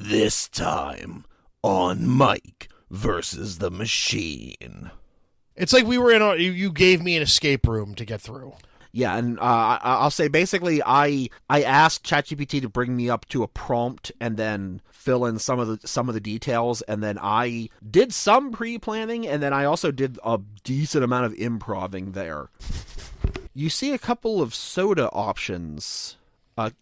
This time on Mike versus the Machine. It's like we were in you gave me an escape room to get through. Yeah, and I'll say basically I asked ChatGPT to bring me up to a prompt and then fill in some of the details, and then I did some pre-planning, and then I also did a decent amount of improving there. You see a couple of soda options.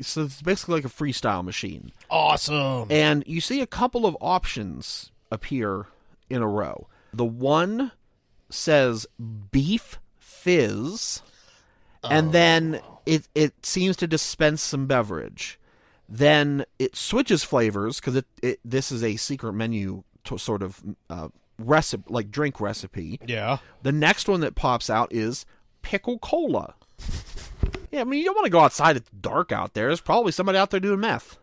So it's basically like a freestyle machine. Awesome. And you see a couple of options appear in a row. The one says beef fizz, and then it seems to dispense some beverage. Then it switches flavors because this is a secret menu to sort of recipe, like drink recipe. Yeah. The next one that pops out is pickle cola. Yeah, I mean, you don't want to go outside. It's dark out there. There's probably somebody out there doing meth.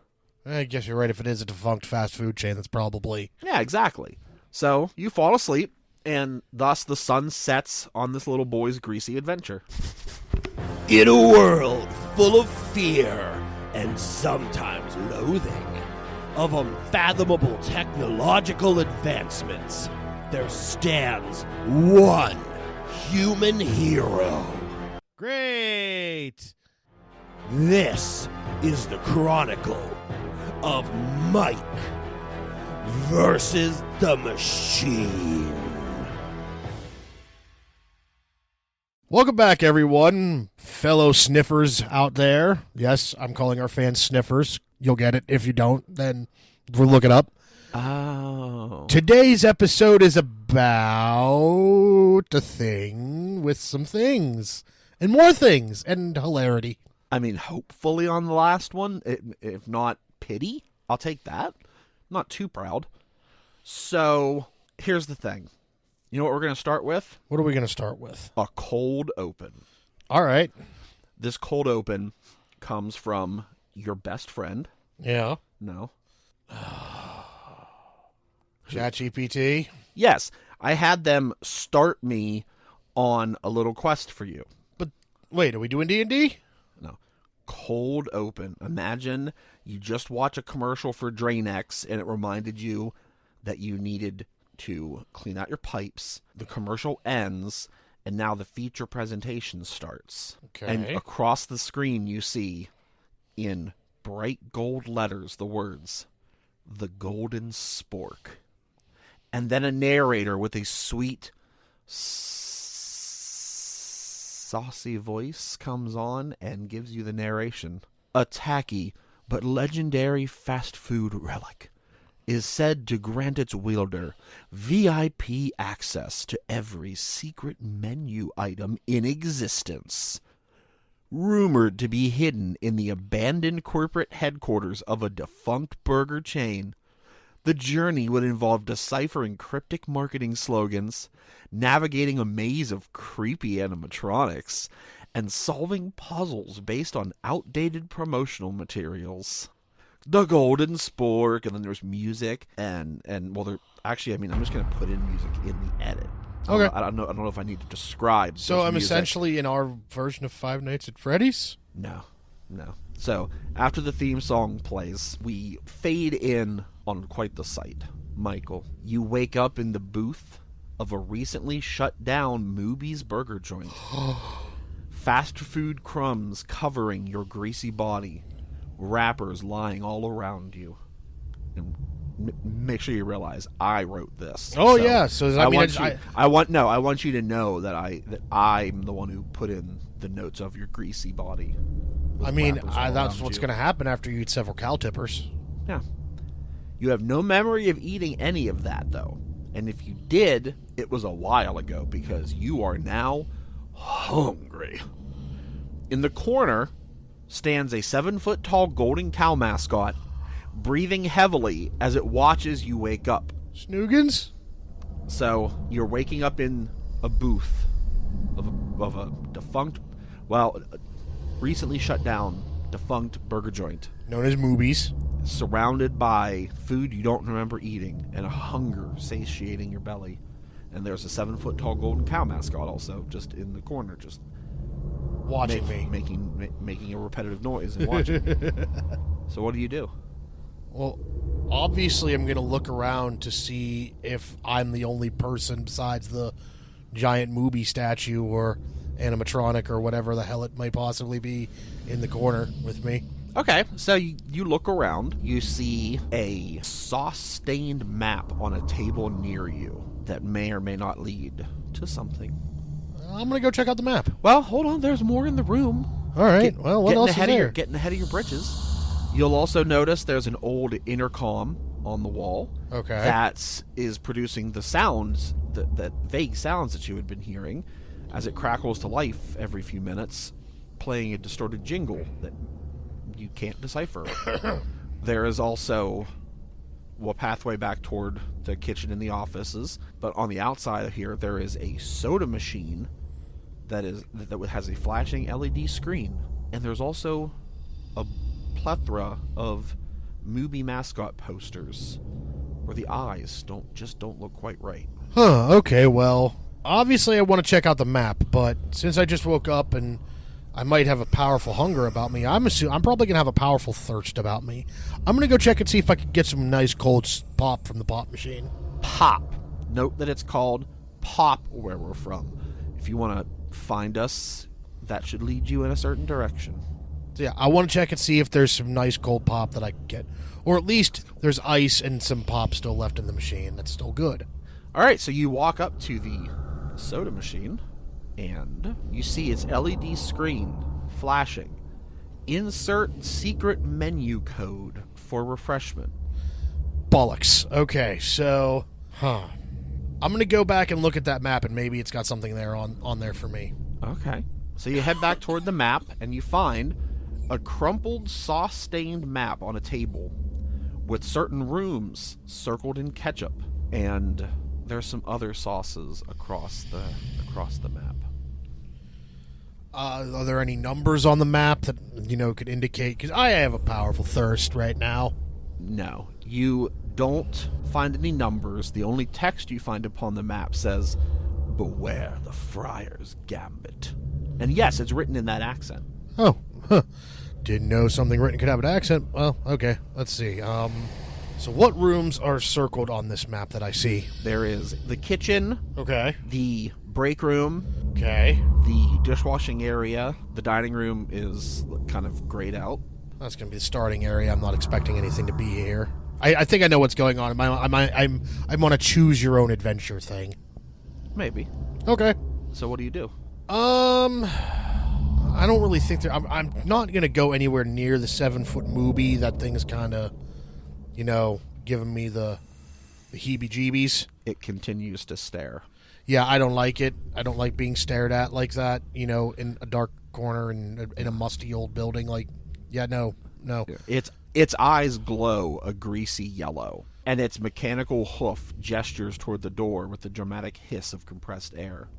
I guess you're right. If it is a defunct fast food chain, that's probably... Yeah, exactly. So you fall asleep, and thus the sun sets on this little boy's greasy adventure. In a world full of fear and sometimes loathing of unfathomable technological advancements, there stands one human hero. Great! This is the Chronicle of Mike versus the Machine. Welcome back, everyone, fellow sniffers out there. Yes, I'm calling our fans sniffers. You'll get it. If you don't, then we'll look it up. Oh. Today's episode is about a thing with some things. And more things. And hilarity. I mean, hopefully on the last one, if not pity, I'll take that. I'm not too proud. So, here's the thing. You know what we're going to start with? What are we going to start with? A cold open. All right. This cold open comes from your best friend. Yeah. No. ChatGPT? Yes. I had them start me on a little quest for you. But, wait, are we doing D&D? No. Cold open. Imagine you just watch a commercial for Drain-X and it reminded you that you needed to clean out your pipes. The commercial ends, and now the feature presentation starts. Okay. And across the screen you see, in bright gold letters, the words, "The Golden Spork." And then a narrator with a sweet, saucy voice comes on and gives you the narration. A tacky but legendary fast food relic is said to grant its wielder VIP access to every secret menu item in existence. Rumored to be hidden in the abandoned corporate headquarters of a defunct burger chain, the journey would involve deciphering cryptic marketing slogans, navigating a maze of creepy animatronics, and solving puzzles based on outdated promotional materials. The Golden Spork, and then there's music, and well, there actually, I mean, I'm just gonna put in music in the edit. Okay. I don't know if I need to describe. So I'm music. essentially in our version of Five Nights at Freddy's? No. So after the theme song plays, we fade in on quite the sight. Michael, you wake up in the booth of a recently shut down Mooby's burger joint. Fast food crumbs covering your greasy body. Wrappers lying all around you. And make sure you realize I wrote this. Oh, so, yeah. So does that mean I want you to know that I'm the one who put in the notes of your greasy body. I mean, that's what's going to happen after you eat several cow tippers. Yeah. You have no memory of eating any of that, though. And if you did, it was a while ago because you are now hungry. In the corner stands a 7-foot-tall golden cow mascot, breathing heavily as it watches you wake up. Snoogans? So, you're waking up in a booth of a defunct, recently shut down defunct burger joint. Known as Moobies. Surrounded by food you don't remember eating and a hunger satiating your belly. And there's a 7-foot-tall golden cow mascot also just in the corner, just watching me. Making a repetitive noise and watching. So what do you do? Well, obviously I'm going to look around to see if I'm the only person besides the giant movie statue or animatronic or whatever the hell it might possibly be in the corner with me. Okay, so you look around. You see a sauce-stained map on a table near you that may or may not lead to something. I'm going to go check out the map. Well, hold on. There's more in the room. All right. Well, what else is there? Getting ahead of your britches. You'll also notice there's an old intercom on the wall. Okay. That is producing the sounds, that vague sounds that you had been hearing as it crackles to life every few minutes, playing a distorted jingle that you can't decipher. There is also a pathway back toward the kitchen and the offices, but on the outside of here there is a soda machine that has a flashing LED screen, and there's also a plethora of movie mascot posters where the eyes don't look quite right. Huh, okay, well, obviously I want to check out the map, but since I just woke up and I might have a powerful hunger about me, I'm probably going to have a powerful thirst about me. I'm going to go check and see if I can get some nice cold pop from the pop machine. Pop. Note that it's called Pop where we're from. If you want to find us, that should lead you in a certain direction. So yeah, I want to check and see if there's some nice cold pop that I can get. Or at least there's ice and some pop still left in the machine. That's still good. All right, so you walk up to the soda machine, and you see its LED screen flashing. Insert secret menu code for refreshment. Bollocks. Okay, so, I'm going to go back and look at that map, and maybe it's got something there on there for me. Okay. So you head back toward the map, and you find a crumpled, sauce-stained map on a table with certain rooms circled in ketchup, and there's some other sauces across the map. Are there any numbers on the map that, could indicate? Because I have a powerful thirst right now. No. You don't find any numbers. The only text you find upon the map says, "Beware the Friar's Gambit." And yes, it's written in that accent. Oh, huh. Didn't know something written could have an accent. Well, okay, let's see. So what rooms are circled on this map that I see? There is the kitchen. Okay. The break room. Okay. The dishwashing area. The dining room is kind of grayed out. That's going to be the starting area. I'm not expecting anything to be here. I think I know what's going on. I'm on a choose your own adventure thing. Maybe. Okay. So what do you do? I don't really think I'm not going to go anywhere near the 7-foot movie. That thing is kind of, giving me the heebie-jeebies. It continues to stare. Yeah, I don't like it. I don't like being stared at like that, in a dark corner in a musty old building. Like, yeah, no. Its eyes glow a greasy yellow, and its mechanical hoof gestures toward the door with the dramatic hiss of compressed air.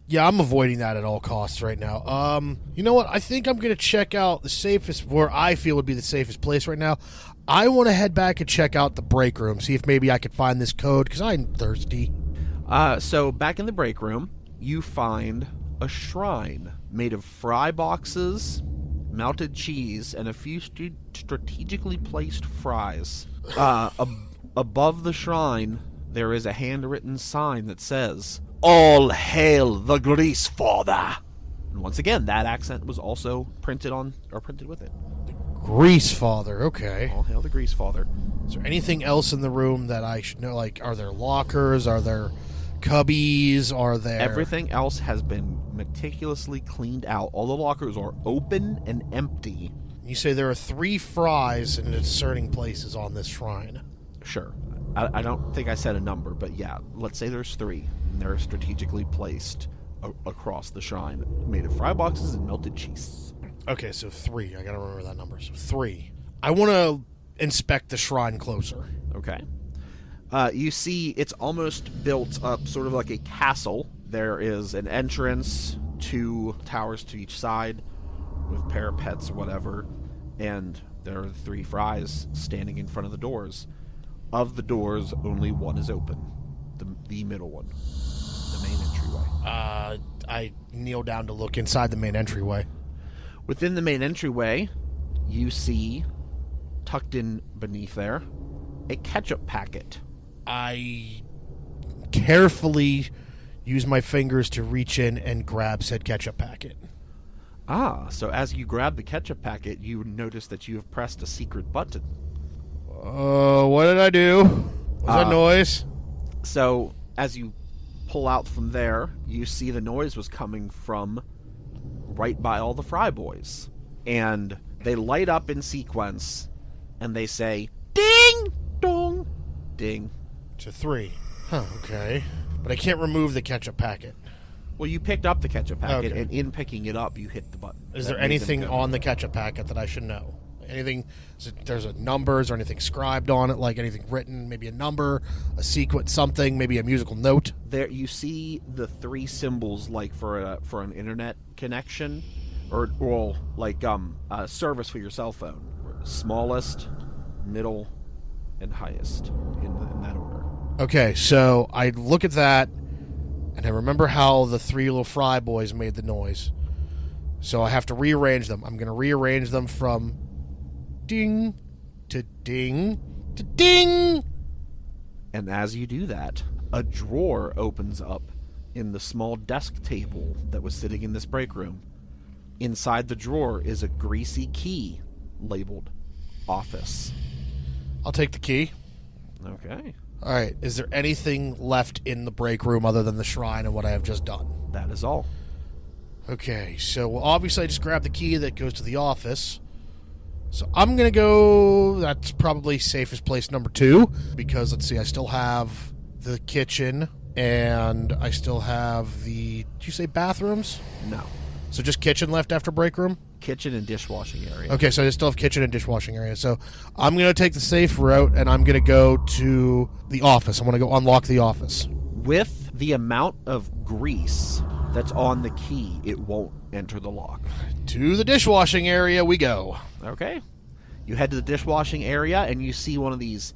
Yeah, I'm avoiding that at all costs right now. You know what? I think I'm going to check out the safest, where I feel would be the safest place right now. I want to head back and check out the break room, see if maybe I could find this code, because I'm thirsty. So back in the break room, you find a shrine made of fry boxes, melted cheese, and a few strategically placed fries. Above the shrine, there is a handwritten sign that says, "All hail the Grease Father." And once again, that accent was also printed with it. Grease Father, okay. All hail the Grease Father. Is there anything else in the room that I should know? Like, are there lockers? Are there cubbies? Are there... Everything else has been meticulously cleaned out. All the lockers are open and empty. You say there are 3 fries in discerning places on this shrine. Sure. I don't think I said a number, but yeah, let's say there's 3. And they're strategically placed across the shrine, made of fry boxes and melted cheese. Okay, so 3. I gotta remember that number. So 3. I want to inspect the shrine closer. Okay. You see it's almost built up sort of like a castle. There is an entrance, 2 towers to each side with parapets or whatever, and there are 3 fries standing in front of the doors. Of the doors, only one is open. The middle one. The main entryway. I kneel down to look inside the main entryway. Within the main entryway, you see tucked in beneath there, a ketchup packet. I carefully use my fingers to reach in and grab said ketchup packet. Ah, so as you grab the ketchup packet, you notice that you have pressed a secret button. What did I do? What's that noise? So, as you pull out from there, you see the noise was coming from right by all the fry boys. And they light up in sequence, and they say, ding, dong, ding. To 3. Huh, okay. But I can't remove the ketchup packet. Well, you picked up the ketchup packet, Okay. and in picking it up, you hit the button. Is there anything on the ketchup packet that I should know? Anything? There's a numbers or anything scribed on it, like anything written? Maybe a number, a sequence, something, maybe a musical note. There, you see the 3 symbols, like for an internet connection, or like a service for your cell phone. Smallest, middle, and highest in that order. Okay, so I look at that, and I remember how the 3 little fry boys made the noise. So I have to rearrange them. I'm going to rearrange them from ding to ding to ding. And as you do that, a drawer opens up in the small desk table that was sitting in this break room. Inside the drawer is a greasy key labeled office. I'll take the key. Okay. All right. Is there anything left in the break room other than the shrine and what I have just done? That is all. Okay. So obviously I just grabbed the key that goes to the office. So I'm going to go... That's probably safest place number 2. Because, let's see, I still have the kitchen. And I still have the... Did you say bathrooms? No. So just kitchen left after break room? Kitchen and dishwashing area. Okay, so I still have kitchen and dishwashing area. So I'm going to take the safe route, and I'm going to go to the office. I'm going to go unlock the office. With the amount of grease that's on the key, it won't enter the lock. To the dishwashing area we go. Okay. You head to the dishwashing area, and you see one of these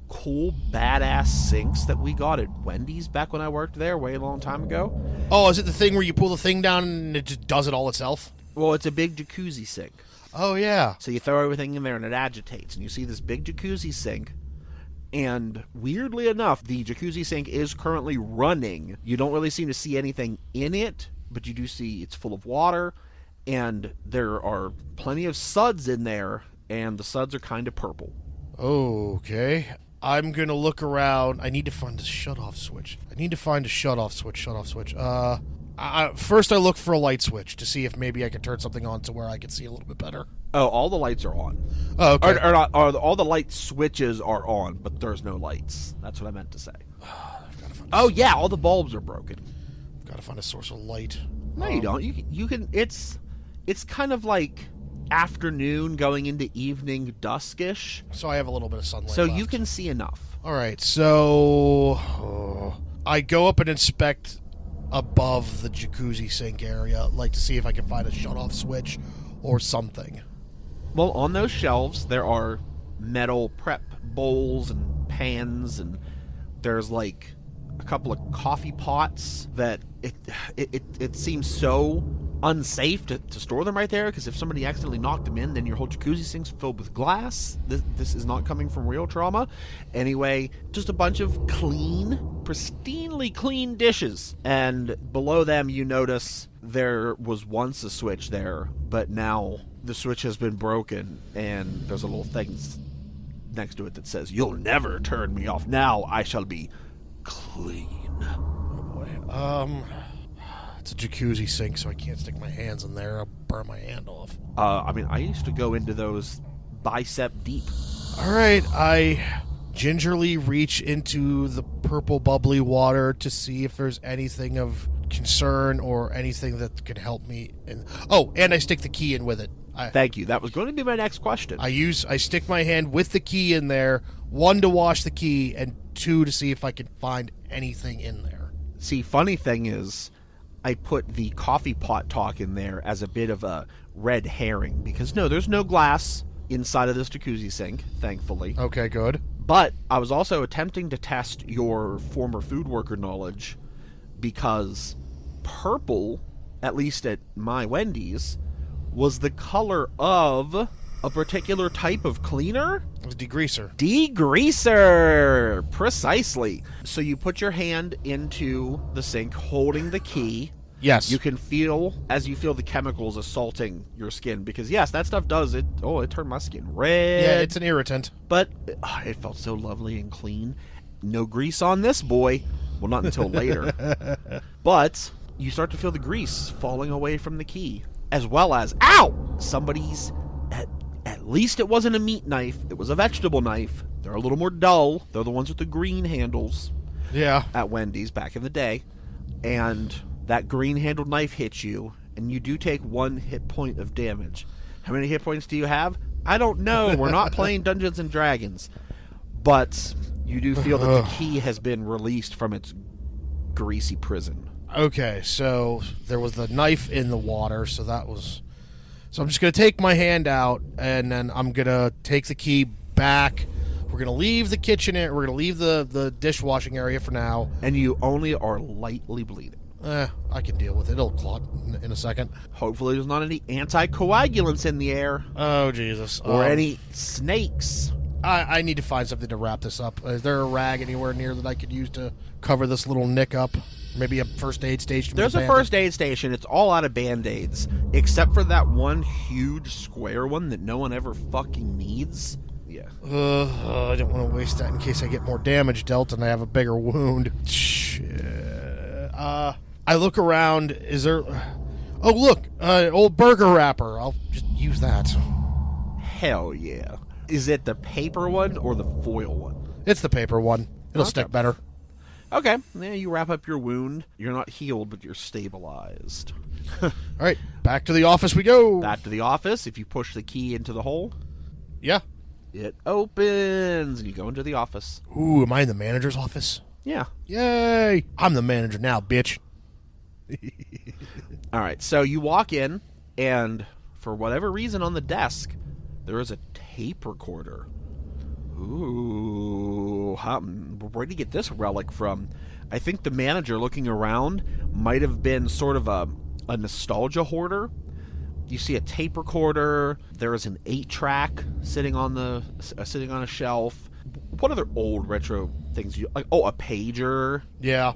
cool, badass sinks that we got at Wendy's back when I worked there way a long time ago. Oh, is it the thing where you pull the thing down and it just does it all itself? Well, it's a big jacuzzi sink. Oh, yeah. So you throw everything in there and it agitates, and you see this big jacuzzi sink. And weirdly enough, the jacuzzi sink is currently running. You don't really seem to see anything in it, but you do see it's full of water, and there are plenty of suds in there, and the suds are kind of purple. Okay. I'm going to look around. I need to find a shut-off switch. First I look for a light switch to see if maybe I can turn something on to where I can see a little bit better. Oh, all the lights are on. Oh, okay. All the light switches are on, but there's no lights. That's what I meant to say. Oh, yeah, all the bulbs are broken. Got to find a source of light. No, you don't. You can. It's kind of like afternoon going into evening, duskish. So I have a little bit of sunlight So left. you can see enough. All right, so I go up and inspect above the jacuzzi sink area, like to see if I can find a shut-off switch or something. Well, on those shelves, there are metal prep bowls and pans, and there's like a couple of coffee pots that it seems so unsafe to store them right there, because if somebody accidentally knocked them in, then your whole jacuzzi sink's filled with glass. This is not coming from real trauma. Anyway, just a bunch of pristinely clean dishes. And below them, you notice there was once a switch there, but now the switch has been broken, and there's a little thing next to it that says, "You'll never turn me off. Now I shall be clean." Oh boy. It's a jacuzzi sink, so I can't stick my hands in there. I'll burn my hand off. I used to go into those bicep deep. All right, I gingerly reach into the purple bubbly water to see if there's anything of concern or anything that can help me. And I stick the key in with it. Thank you. That was going to be my next question. I stick my hand with the key in there, 1 to wash the key, and 2 to see if I can find anything in there. See, funny thing is, I put the coffee pot talk in there as a bit of a red herring, because no, there's no glass inside of this jacuzzi sink, thankfully. Okay, good. But I was also attempting to test your former food worker knowledge, because purple, at least at my Wendy's, was the color of a particular type of cleaner? It was degreaser. Degreaser! Precisely. So you put your hand into the sink holding the key. Yes. You can feel, as you feel the chemicals assaulting your skin, because yes, that stuff does it. Oh, it turned my skin red. Yeah, it's an irritant. But it felt so lovely and clean. No grease on this boy. Well, not until later. But you start to feel the grease falling away from the key, as well as, ow! Somebody's, at least it wasn't a meat knife. It was a vegetable knife. They're a little more dull. They're the ones with the green handles. Yeah. At Wendy's back in the day. And that green-handled knife hits you, and you do take 1 hit point of damage. How many hit points do you have? I don't know. We're not playing Dungeons and Dragons. But you do feel that the key has been released from its greasy prison. Okay, so there was the knife in the water, so that was... So I'm just going to take my hand out, and then I'm going to take the key back. We're going to leave the kitchen area. We're going to leave the dishwashing area for now. And you only are lightly bleeding. I can deal with it. It'll clot in a second. Hopefully there's not any anticoagulants in the air. Oh, Jesus. Or any snakes. I need to find something to wrap this up. Is there a rag anywhere near that I could use to cover this little nick up? Maybe a first aid station? There's a first aid station. It's all out of Band-Aids. Except for that one huge square one that no one ever fucking needs. Yeah. I don't want to waste that in case I get more damage dealt and I have a bigger wound. Shit. I look around. Is there... Oh, look. Old burger wrapper. I'll just use that. Hell yeah. Is it the paper one or the foil one? It's the paper one. It'll stick better. Okay. Yeah, you wrap up your wound. You're not healed, but you're stabilized. All right. Back to the office we go. Back to the office. If you push the key into the hole... Yeah. It opens, and you go into the office. Ooh, am I in the manager's office? Yeah. Yay! I'm the manager now, bitch. All right, so you walk in, and for whatever reason on the desk, there is a tape recorder. Ooh, where did you get this relic from? I think the manager looking around might have been sort of a nostalgia hoarder. You see a tape recorder. There is an 8-track sitting on a shelf. What other old retro things? A pager. Yeah.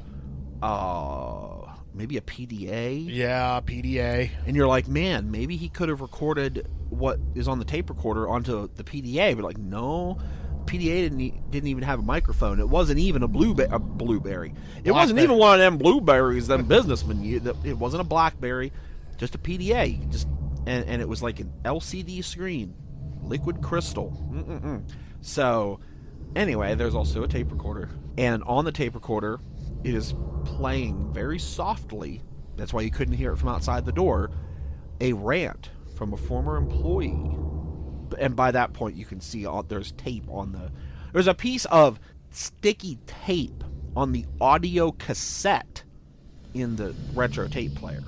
Maybe a PDA. Yeah, PDA. And you're like, man, maybe he could have recorded what is on the tape recorder onto the PDA. But like, no, PDA didn't even have a microphone. It wasn't even a blueberry. It wasn't even one of them blueberries, them businessmen. It wasn't a BlackBerry, just a PDA. And it was like an LCD screen, liquid crystal. So, anyway, there's also a tape recorder. And on the tape recorder, it is playing very softly. That's why you couldn't hear it from outside the door. A rant from a former employee. And by that point, you can see there's tape on there's a piece of sticky tape on the audio cassette in the retro tape player.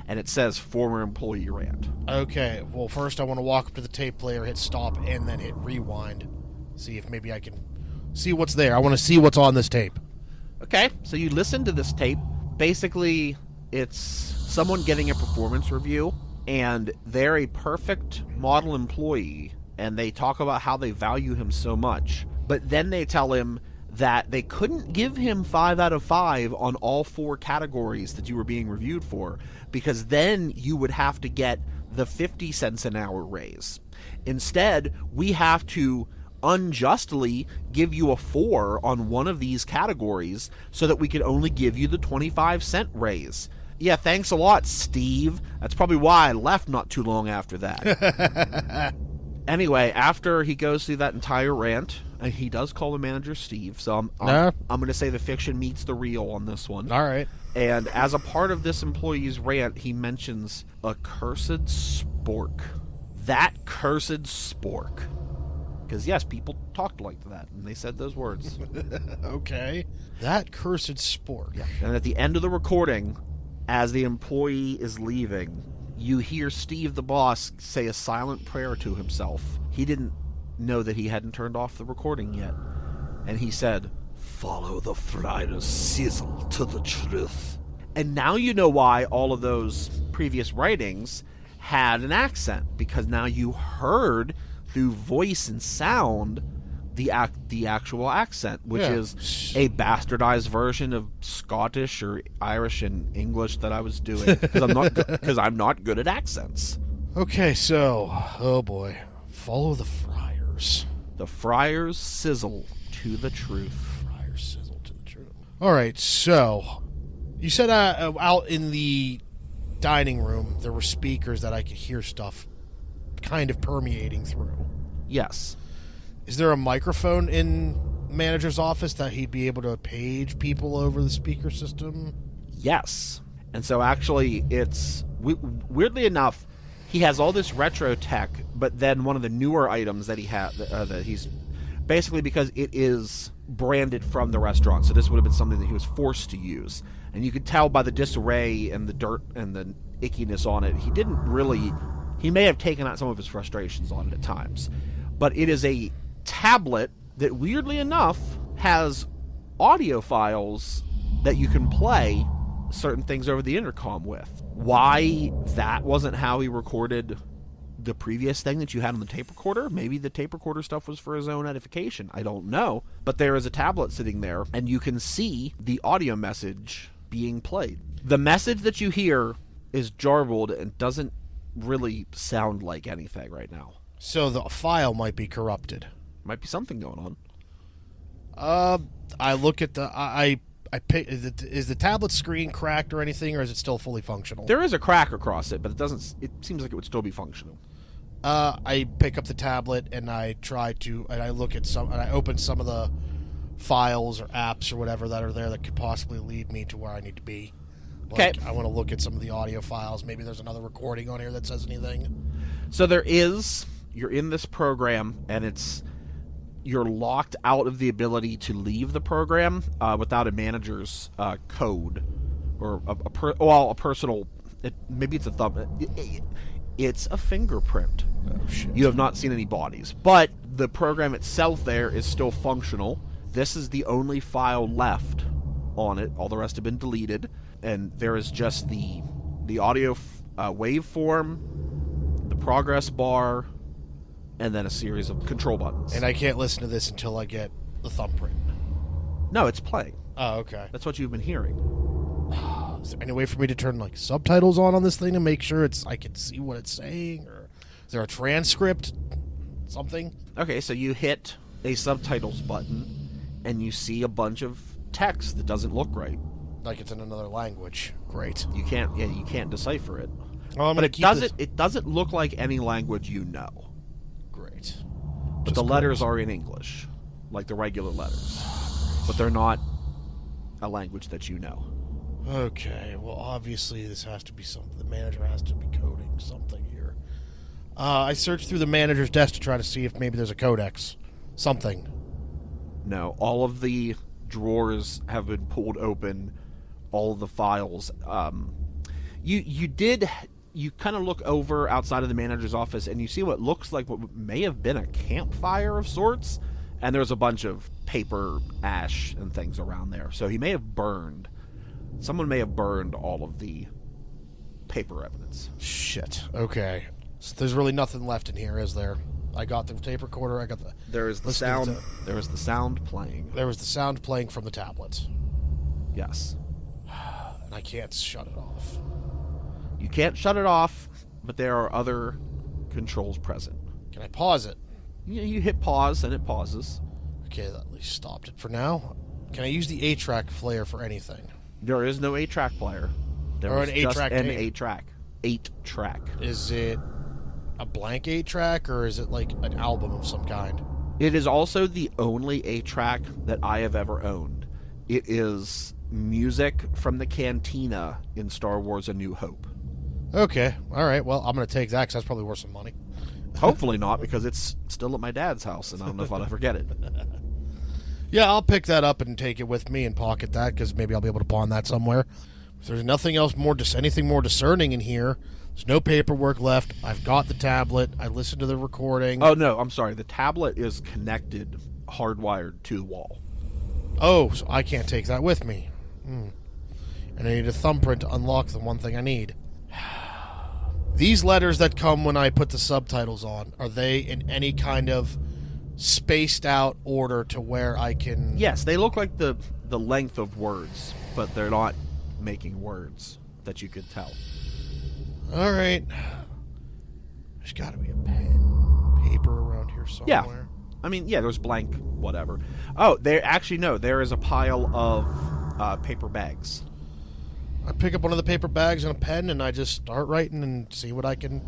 And it says former employee rant. Okay, well, first I want to walk up to the tape player, hit stop, and then hit rewind. See if maybe I can see what's there. I want to see what's on this tape. Okay, so you listen to this tape. Basically, it's someone getting a performance review, and they're a perfect model employee, and they talk about how they value him so much. But then they tell him that they couldn't give him 5 out of 5 on all 4 categories that you were being reviewed for, because then you would have to get the 50 cents an hour raise. Instead, we have to unjustly give you a 4 on one of these categories so that we could only give you the 25-cent raise. Yeah, thanks a lot, Steve. That's probably why I left not too long after that. Anyway, after he goes through that entire rant, he does call the manager Steve, so I'm going to say the fiction meets the real on this one. All right. And as a part of this employee's rant, he mentions a cursed spork. That cursed spork. Because, yes, people talked like that, and they said those words. Okay. That cursed spork. Yeah. And at the end of the recording, as the employee is leaving, you hear Steve, the boss, say a silent prayer to himself. He didn't know that he hadn't turned off the recording yet. And he said, "Follow the friar's sizzle to the truth." and now you know why all of those previous writings had an accent, because now you heard through voice and sound the actual accent, which is a bastardized version of Scottish or Irish and English that I was doing, because I'm not good at accents. Okay, so, oh boy, follow the friars. The friars sizzle to the truth. Friars sizzle to the truth. All right, so you said out in the dining room there were speakers that I could hear stuff kind of permeating through. Yes. Is there a microphone in manager's office that he'd be able to page people over the speaker system? Yes. And so actually it's weirdly enough, he has all this retro tech, but then one of the newer items that he had that he's basically, because it is branded from the restaurant, so this would have been something that he was forced to use. And you could tell by the disarray and the dirt and the ickiness on it, he may have taken out some of his frustrations on it at times. But it is a tablet that, weirdly enough, has audio files that you can play certain things over the intercom with. Why that wasn't how he recorded the previous thing that you had on the tape recorder, maybe the tape recorder stuff was for his own edification, I don't know. But there is a tablet sitting there, and you can see the audio message being played. The message that you hear is jarbled and doesn't really sound like anything right now. So the file might be corrupted. Might be something going on. I look at the I pick. Is the tablet screen cracked or anything, or is it still fully functional? There is a crack across it, but it doesn't. It seems like it would still be functional. I pick up the tablet and I look at and I open some of the files or apps or whatever that are there that could possibly lead me to where I need to be. Like, okay. I want to look at some of the audio files. Maybe there's another recording on here that says anything. So there is. You're in this program, and you're locked out of the ability to leave the program without a manager's code or a personal. Maybe it's a thumb. It's a fingerprint. Oh shit! You have not seen any bodies, but the program itself there is still functional. This is the only file left on it. All the rest have been deleted, and there is just the audio waveform, the progress bar, and then a series of control buttons. And I can't listen to this until I get the thumbprint. No, it's playing. Oh, okay. That's what you've been hearing. Is there any way for me to turn subtitles on this thing to make sure I can see what it's saying, or is there a transcript, something? Okay, so you hit a subtitles button, and you see a bunch of text that doesn't look right. Like it's in another language. Great. You can't decipher it. Well, but it doesn't look like any language you know. Great. But the letters are in English, like the regular letters. But they're not a language that you know. Okay, well, obviously this has to be something. The manager has to be coding something here. I searched through the manager's desk to try to see if maybe there's a codex. Something. No, all of the drawers have been pulled open. All of the files. You kind of look over outside of the manager's office, and you see what looks like what may have been a campfire of sorts. And there's a bunch of paper, ash, and things around there. So he may have burned. Someone may have burned all of the paper evidence. Shit. Okay. So there's really nothing left in here, is there? I got the tape recorder. I got the. There is the sound. There is the sound playing. There was the sound playing from the tablet. Yes. And I can't shut it off. You can't shut it off, but there are other controls present. Can I pause it? You hit pause, and it pauses. Okay, that at least stopped it for now. Can I use the 8-track player for anything? There is no 8-track player. There is just an 8-track. 8-track. Is it a blank 8-track, or is it like an album of some kind? It is also the only 8-track that I have ever owned. It is music from the cantina in Star Wars A New Hope. Okay, all right. Well, I'm going to take that because that's probably worth some money. Hopefully not, because it's still at my dad's house, and I don't know if I'll ever get it. Yeah, I'll pick that up and take it with me and pocket that, because maybe I'll be able to pawn that somewhere. If there's nothing else anything more discerning in here, there's no paperwork left. I've got the tablet. I listened to the recording. Oh, no, I'm sorry. The tablet is connected, hardwired to the wall. Oh, so I can't take that with me. And I need a thumbprint to unlock the one thing I need. These letters that come when I put the subtitles on, are they in any kind of spaced out order to where I can... Yes, they look like the length of words, but they're not making words that you could tell. All right. There's got to be a pen, paper around here somewhere. Yeah. I mean, yeah, there's blank whatever. Oh, there is a pile of paper bags. I pick up one of the paper bags and a pen, and I just start writing and see what I can...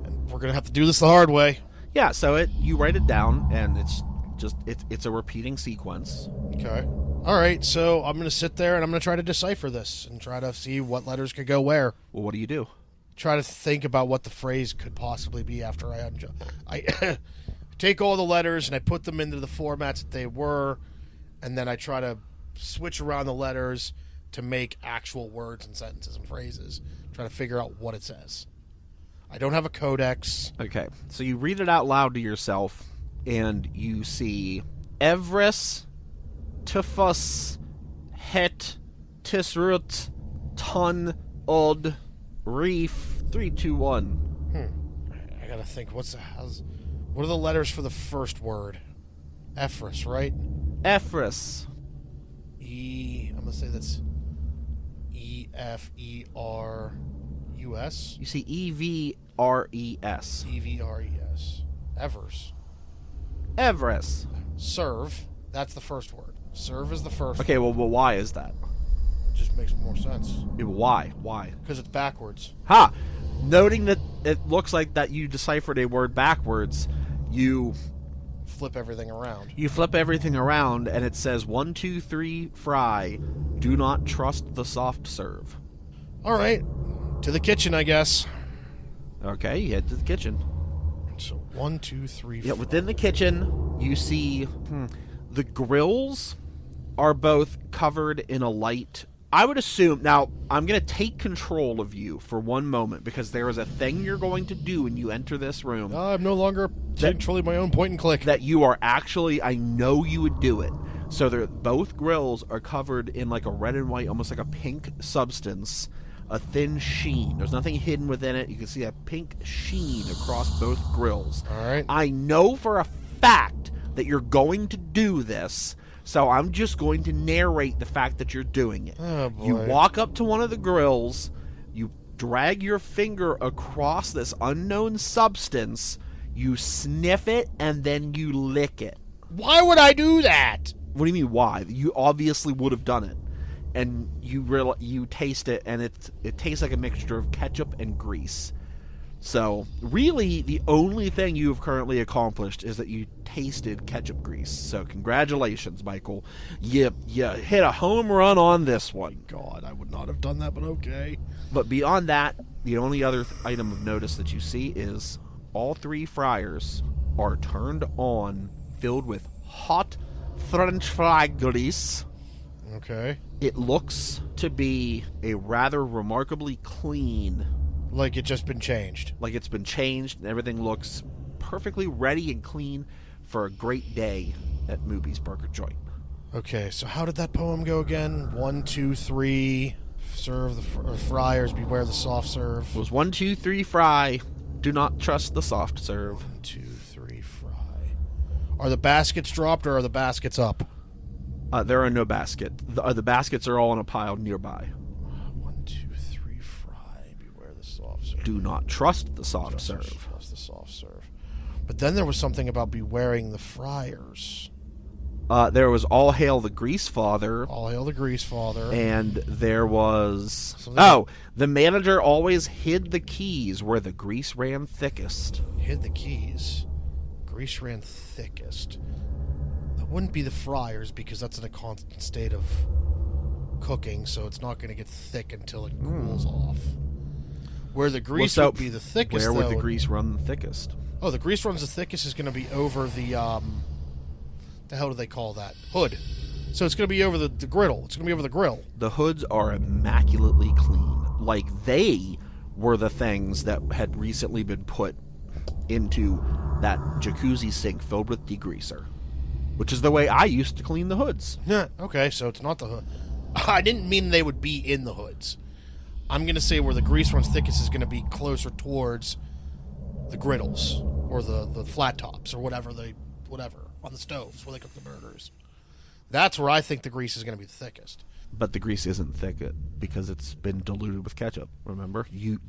And we're going to have to do this the hard way. Yeah, so you write it down, and it's a repeating sequence. Okay. All right, so I'm going to sit there, and I'm going to try to decipher this and try to see what letters could go where. Well, what do you do? Try to think about what the phrase could possibly be after I take all the letters, and I put them into the formats that they were, and then I try to switch around the letters to make actual words and sentences and phrases. Try to figure out what it says. I don't have a codex. Okay, so you read it out loud to yourself, and you see Everest, Tifus, Het, Tisrut, Ton, Od, Reef, 3, 2, 1. I gotta think. What are the letters for the first word? Ephras, right? Ephras. I'm gonna say that's Efers. You see Evres. Evres. Evers. Everest. Serve. That's the first word. Serve is the first. Okay, well, why is that? It just makes more sense. Yeah, why? Why? Because it's backwards. Ha! Noting that it looks like that you deciphered a word backwards, you flip everything around. You flip everything around, and it says 1, 2, 3, fry. Do not trust the soft serve. All right, to the kitchen, I guess. Okay, you head to the kitchen. So 1, 2, 3. Yeah, within the kitchen, you see the grills are both covered in a light. I would assume, now, I'm going to take control of you for one moment, because there is a thing you're going to do when you enter this room. I'm no longer controlling my own point and click. That you are actually, I know you would do it. So both grills are covered in like a red and white, almost like a pink substance, a thin sheen. There's nothing hidden within it. You can see a pink sheen across both grills. All right. I know for a fact that you're going to do this, so I'm just going to narrate the fact that you're doing it. Oh, boy. You walk up to one of the grills, you drag your finger across this unknown substance, you sniff it, and then you lick it. Why would I do that? What do you mean, why? You obviously would have done it. And you taste it, and it tastes like a mixture of ketchup and grease. So, really, the only thing you have currently accomplished is that you tasted ketchup grease. So, congratulations, Michael. You hit a home run on this one. God, I would not have done that, but okay. But beyond that, the only other item of notice that you see is all 3 fryers are turned on, filled with hot French fry grease. Okay. It looks to be a rather remarkably clean... Like it just been changed. Like it's been changed, and everything looks perfectly ready and clean for a great day at Mooby's Burger Joint. Okay, so how did that poem go again? 1, 2, 3, serve the fryers, beware the soft serve. It was 1, 2, 3, fry. Do not trust the soft serve. 1, 2, 3, fry. Are the baskets dropped or are the baskets up? There are no baskets. The baskets are all in a pile nearby. 1, 2, 3, fry. Beware the soft serve. Do not trust the soft serve. Trust the soft serve. But then there was something about bewaring the fryers. There was All Hail the Grease Father. All hail the grease father. And there was... Something the manager always hid the keys where the grease ran thickest. Hid the keys. Grease ran thickest. That wouldn't be the fryers because that's in a constant state of cooking, so it's not going to get thick until it cools off. Where the grease would be the thickest, where would the grease run the thickest? Oh, the grease runs the thickest is going to be over the hell do they call that? Hood. So it's going to be over the griddle. It's going to be over the grill. The hoods are immaculately clean. Like they were the things that had recently been put into that jacuzzi sink filled with degreaser. Which is the way I used to clean the hoods. Yeah, okay, so it's not the hood. I didn't mean they would be in the hoods. I'm going to say where the grease runs thickest is going to be closer towards the griddles or the flat tops or whatever on the stoves where they cook the burgers. That's where I think the grease is going to be the thickest. But the grease isn't thick because it's been diluted with ketchup. Remember, you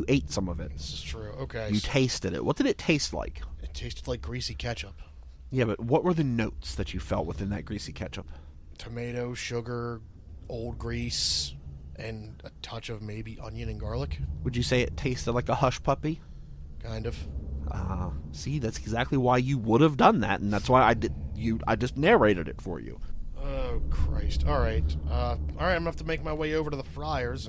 ate some of it. This is true. Okay. You tasted it. What did it taste like? It tasted like greasy ketchup. Yeah, but what were the notes that you felt within that greasy ketchup? Tomato, sugar, old grease, and a touch of maybe onion and garlic. Would you say it tasted like a hush puppy? Kind of. See, that's exactly why you would have done that, and that's why I just narrated it for you. Oh, Christ. All right. I'm going to have to make my way over to the fryers,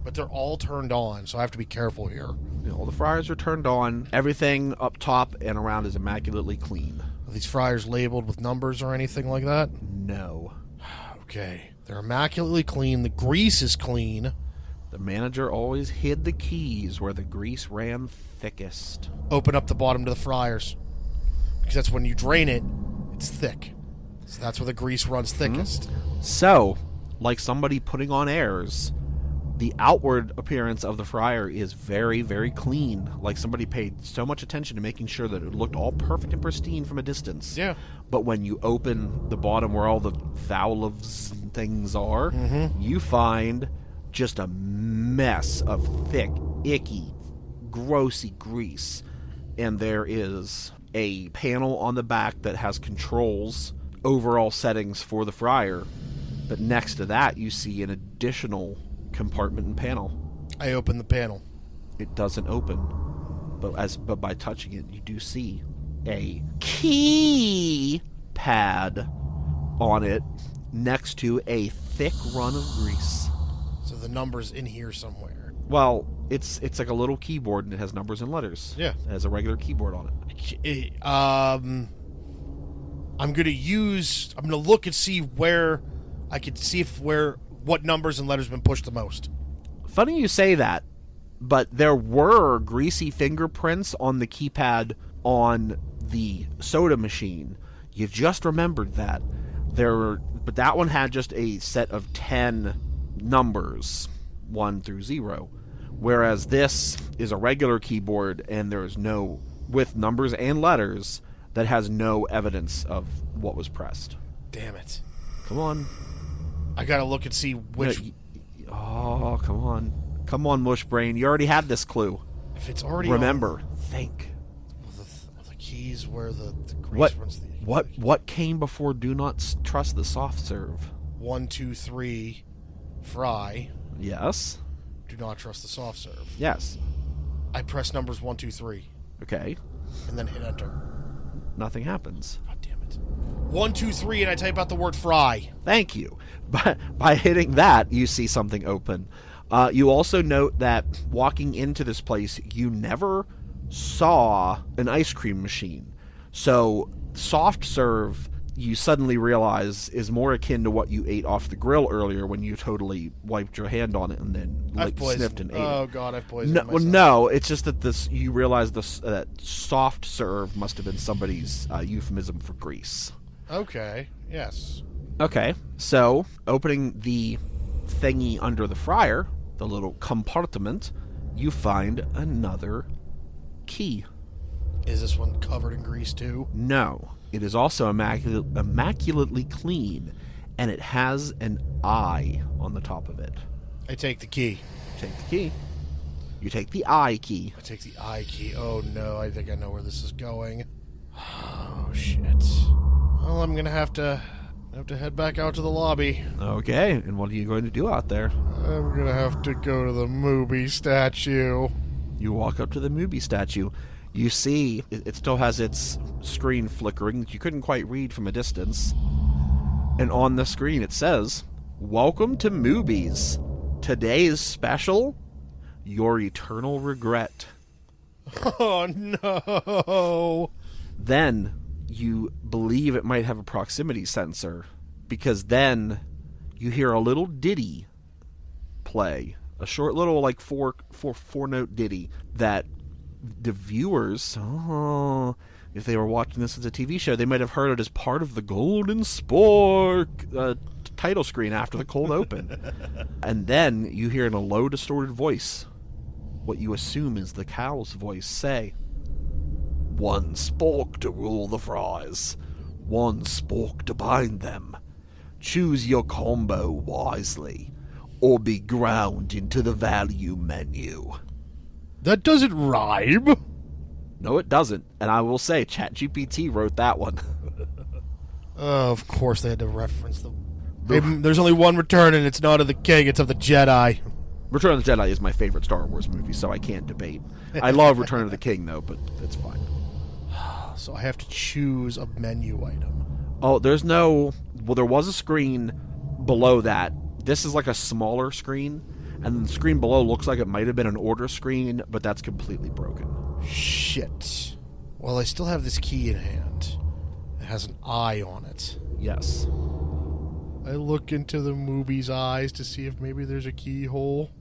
but they're all turned on, so I have to be careful here. All the fryers are turned on. Everything up top and around is immaculately clean. Are these fryers labeled with numbers or anything like that? No. Okay. They're immaculately clean. The grease is clean. The manager always hid the keys where the grease ran thickest. Open up the bottom to the fryers. Because that's when you drain it, it's thick. So that's where the grease runs thickest. So, like somebody putting on airs, the outward appearance of the fryer is very, very clean. Like somebody paid so much attention to making sure that it looked all perfect and pristine from a distance. Yeah. But when you open the bottom where all the valves and things are, you find just a mess of thick, icky, grossy grease. And there is a panel on the back that has controls, overall settings for the fryer. But next to that, you see an additional compartment and panel. I open the panel. It doesn't open, but by touching it, you do see a key pad on it next to a thick run of grease. So the number's in here somewhere. Well, it's like a little keyboard and it has numbers and letters. Yeah. It has a regular keyboard on it. I'm gonna look and see where I could see what numbers and letters have been pushed the most. Funny you say that, but there were greasy fingerprints on the keypad on the soda machine. You just remembered that. But that one had just a set of 10 numbers, 1 through 0. Whereas this is a regular keyboard and there is no, with numbers and letters, that has no evidence of what was pressed. Damn it. Come on. I gotta look and see which... Oh, come on. Come on, Mush Brain. You already had this clue. If it's already Remember. Think. The keys where the grease runs the... What came before do not trust the soft serve? 1, 2, 3, fry. Yes. Do not trust the soft serve. Yes. I press numbers 1, 2, 3. Okay. And then hit enter. Nothing happens. God damn it. 1, 2, 3, and I type out the word fry. Thank you. But by hitting that, you see something open. You also note that walking into this place, you never saw an ice cream machine. So soft serve, you suddenly realize, is more akin to what you ate off the grill earlier when you totally wiped your hand on it and then sniffed and ate it. Oh God, I've poisoned myself. Well, no, it's just that you realize that soft serve must have been somebody's euphemism for grease. Okay, yes. Okay, so opening the thingy under the fryer, the little compartment, you find another key. Is this one covered in grease too? No. It is also immaculately clean, and it has an eye on the top of it. I take the key. Take the key. You take the eye key. I take the eye key. Oh no, I think I know where this is going. Oh shit. Well, I'm gonna have to head back out to the lobby. Okay, and what are you going to do out there? I'm gonna have to go to the movie statue. You walk up to the movie statue. You see, it still has its screen flickering that you couldn't quite read from a distance. And on the screen it says, "Welcome to Movies. Today's special, your eternal regret." Oh no! Then you believe it might have a proximity sensor, because then you hear a little ditty play. A short little, like, four note ditty that the viewers, if they were watching this as a TV show, they might have heard it as part of the Golden Spork title screen after the cold open. And then you hear in a low, distorted voice what you assume is the cow's voice say, "One spork to rule the fries, one spork to bind them. Choose your combo wisely, or be ground into the value menu." That doesn't rhyme. No, it doesn't. And I will say, ChatGPT wrote that one. Of course they had to reference the... There's only one return, and it's not of the king, it's of the Jedi. Return of the Jedi is my favorite Star Wars movie, so I can't debate. I love Return of the King, though, but it's fine. So I have to choose a menu item. Oh, there's no... Well, there was a screen below that. This is like a smaller screen, and the screen below looks like it might have been an order screen, but that's completely broken. Shit. Well, I still have this key in hand. It has an eye on it. Yes. I look into the movie's eyes to see if maybe there's a keyhole.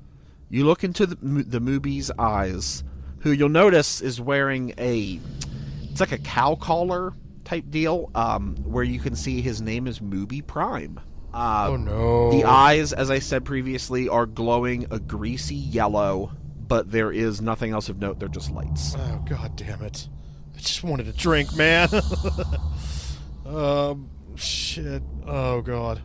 You look into the movie's eyes, who you'll notice is wearing it's like a cow collar type deal, where you can see his name is Mooby Prime. Oh no. The eyes, as I said previously, are glowing a greasy yellow, but there is nothing else of note. They're just lights. Oh, god damn it. I just wanted a drink, man. Shit. Oh, god.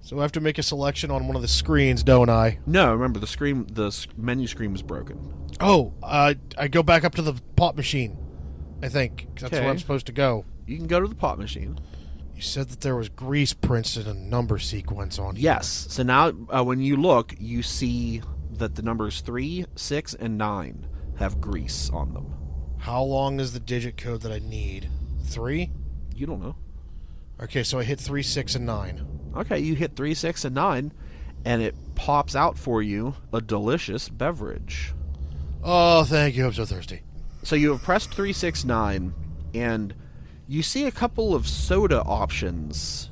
So I have to make a selection on one of the screens, don't I? No, remember, the menu screen was broken. Oh, I go back up to the pot machine, I think. That's where I'm supposed to go. You can go to the pot machine. You said that there was grease prints in a number sequence on here. Yes. So now, when you look, you see that the numbers 3, 6, and 9 have grease on them. How long is the digit code that I need? 3? You don't know. Okay, so I hit 3, 6, and 9. Okay, you hit 3, 6, and 9, and it pops out for you a delicious beverage. Oh, thank you. I'm so thirsty. So you have pressed 3, 6, 9, and you see a couple of soda options.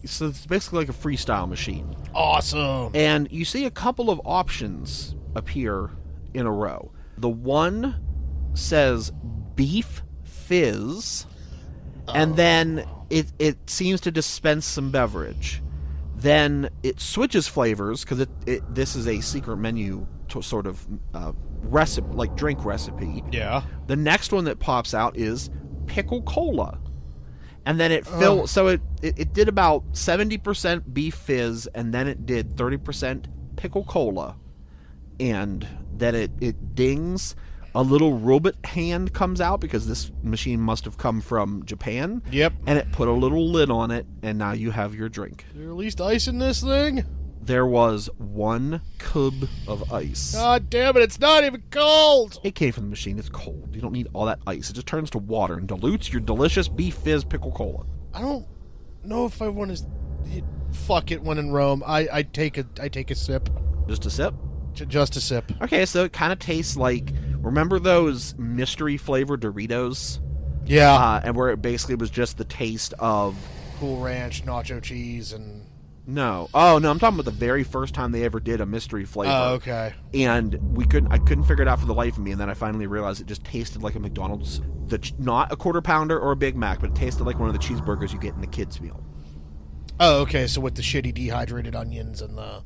So it's basically like a freestyle machine. Awesome. And you see a couple of options appear in a row. The one says beef fizz, and then it seems to dispense some beverage. Then it switches flavors, because this is a secret menu to sort of recipe, like drink recipe. Yeah. The next one that pops out is pickle cola. And then it fills, so it did about 70% beef fizz, and then it did 30% pickle cola. And then it dings. A little robot hand comes out, because this machine must have come from Japan. Yep. And it put a little lid on it, and now you have your drink. Is there at least ice in this thing? There was 1 cub of ice. God damn it, it's not even cold! It came from the machine. It's cold. You don't need all that ice. It just turns to water and dilutes your delicious beef fizz pickle cola. I don't know if I want to... Fuck it, when in Rome. I take a sip. Just a sip? Just a sip. Okay, so it kind of tastes like... Remember those mystery flavor Doritos? Yeah. And where it basically was just the taste of... Cool Ranch, nacho cheese, and... No. Oh, no, I'm talking about the very first time they ever did a mystery flavor. Oh, okay. And I couldn't figure it out for the life of me, and then I finally realized it just tasted like a McDonald's, not a quarter pounder or a Big Mac, but it tasted like one of the cheeseburgers you get in the kids' meal. Oh, okay, so with the shitty dehydrated onions and the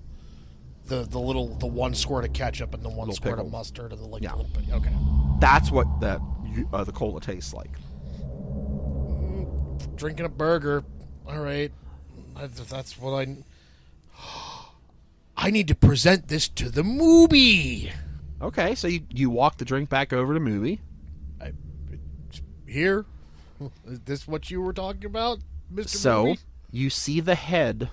one squirt of ketchup and the one Little squirt pickle. of mustard and the Yeah. little bit. Okay. That's what the cola tastes like. Drinking a burger. All right. That's what I need to present this to the movie. Okay, so you walk the drink back over to movie. Here? Is this what you were talking about, Mr. So Movie? you see the head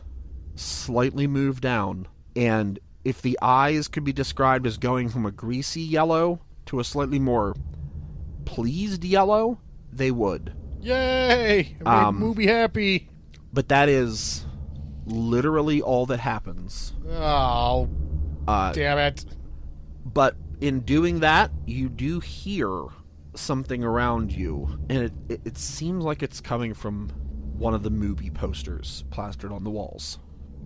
slightly move down, and if the eyes could be described as going from a greasy yellow to a slightly more pleased yellow, they would. Yay! I made movie happy. But that is literally all that happens. Oh, damn it. But in doing that, you do hear something around you, and it seems like it's coming from one of the movie posters plastered on the walls.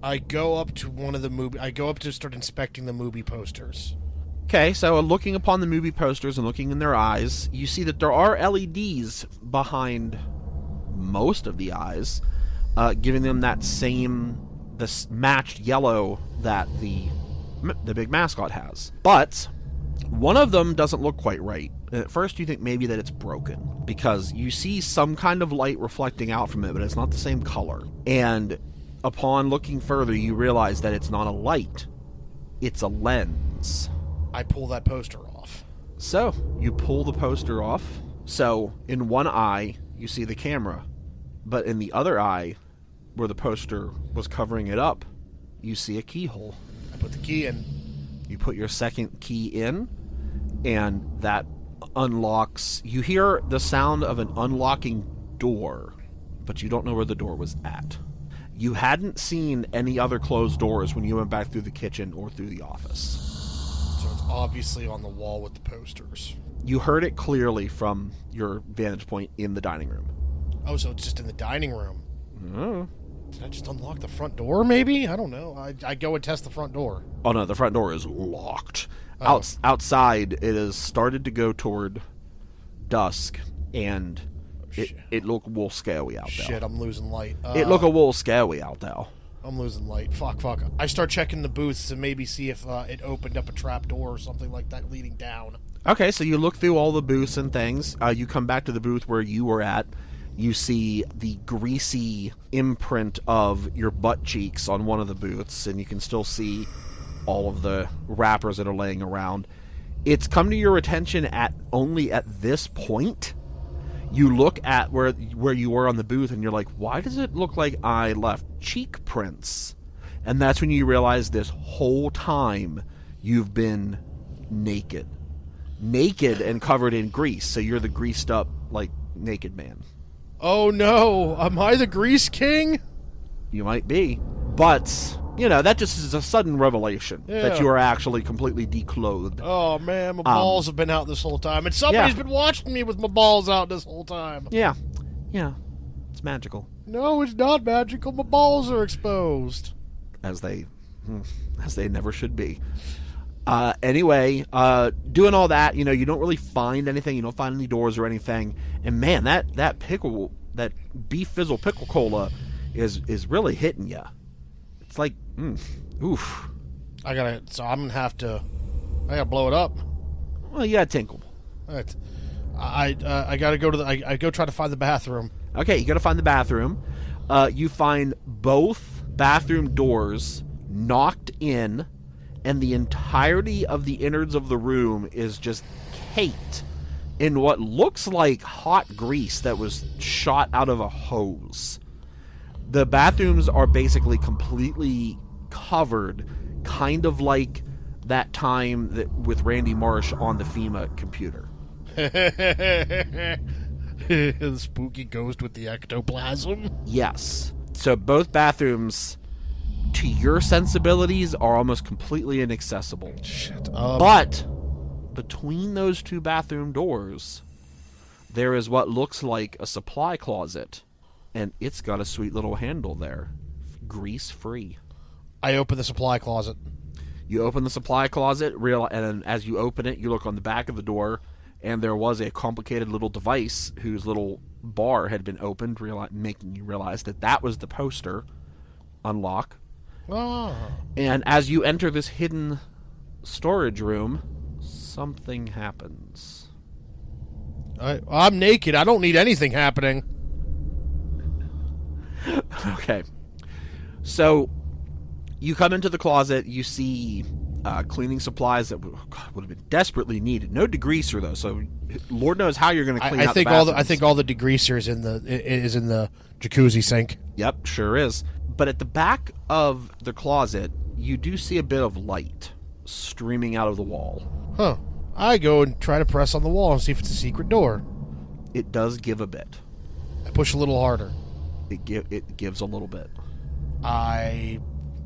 I go up to one of the movie. I go up to start inspecting the movie posters. Okay, so looking upon the movie posters and looking in their eyes, you see that there are LEDs behind most of the eyes, giving them that this matched yellow that the big mascot has. But one of them doesn't look quite right. At first you think maybe that it's broken, because you see some kind of light reflecting out from it, but it's not the same color. And upon looking further, you realize that it's not a light, it's a lens. I pull that poster off. So, you pull the poster off. So, in one eye, you see the camera. But in the other eye, where the poster was covering it up, you see a keyhole. I put the key in. You put your second key in, and that unlocks. You hear the sound of an unlocking door, but you don't know where the door was at. You hadn't seen any other closed doors when you went back through the kitchen or through the office. So it's obviously on the wall with the posters. You heard it clearly from your vantage point in the dining room. Oh, so it's just in the dining room. Oh. Did I just unlock the front door, maybe? I don't know. I go and test the front door. Oh, no, the front door is locked. Oh. Outside, it has started to go toward dusk, and it look a little scary out there. Shit, I'm losing light. It look a little scary out there. I'm losing light. Fuck. I start checking the booths to maybe see if it opened up a trap door or something like that leading down. Okay, so you look through all the booths and things. You come back to the booth where you were at. You see the greasy imprint of your butt cheeks on one of the booths, and you can still see all of the wrappers that are laying around. It's come to your attention only at this point. You look at where you were on the booth, and you're like, why does it look like I left cheek prints? And that's when you realize this whole time you've been naked and covered in grease. So you're the greased up, like, naked man. Oh no, am I the Grease King? You might be. But, that just is a sudden revelation that you are actually completely declothed. Oh man, my balls have been out this whole time. And somebody's been watching me with my balls out this whole time. Yeah. It's magical. No, it's not magical. My balls are exposed. As they never should be. Anyway, doing all that, you don't really find anything. You don't find any doors or anything. And man, that pickle, that beef fizzle pickle cola is really hitting you. It's like, oof. I'm gonna blow it up. Well, you gotta tinkle. Right. I gotta go I go try to find the bathroom. Okay, you gotta find the bathroom. You find both bathroom doors knocked in, and the entirety of the innards of the room is just caked in what looks like hot grease that was shot out of a hose. The bathrooms are basically completely covered, kind of like that time with Randy Marsh on the FEMA computer. The spooky ghost with the ectoplasm? Yes. So both bathrooms, to your sensibilities, are almost completely inaccessible. Shit. But between those two bathroom doors, there is what looks like a supply closet, and it's got a sweet little handle there. Grease-free. I open the supply closet. You open the supply closet, and as you open it, you look on the back of the door, and there was a complicated little device whose little bar had been opened, making you realize that was the poster. Unlock. Oh. And as you enter this hidden storage room, something happens. I'm naked. I don't need anything happening. Okay. So, you come into the closet, you see cleaning supplies that would have been desperately needed. No degreaser, though, so Lord knows how you're going to clean out the bathrooms. I think all the degreaser is in the jacuzzi sink. Yep, sure is. But at the back of the closet, you do see a bit of light streaming out of the wall. Huh. I go and try to press on the wall and see if it's a secret door. It does give a bit. I push a little harder. It gives a little bit. I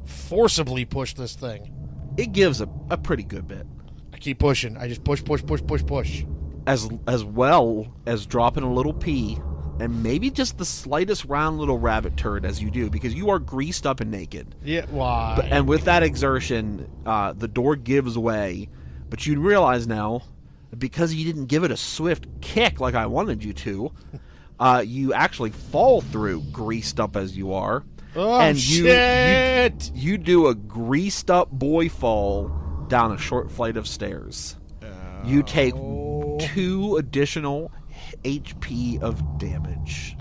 forcibly push this thing. It gives a pretty good bit. I keep pushing. I just push. As well as dropping a little pee, and maybe just the slightest round little rabbit turd as you do, because you are greased up and naked. Yeah, why? And with that exertion, the door gives way, But you realize now, because you didn't give it a swift kick like I wanted you to, you actually fall through, greased up as you are. Oh, and shit! You do a greased up boy fall down a short flight of stairs. You take 2 additional HP of damage.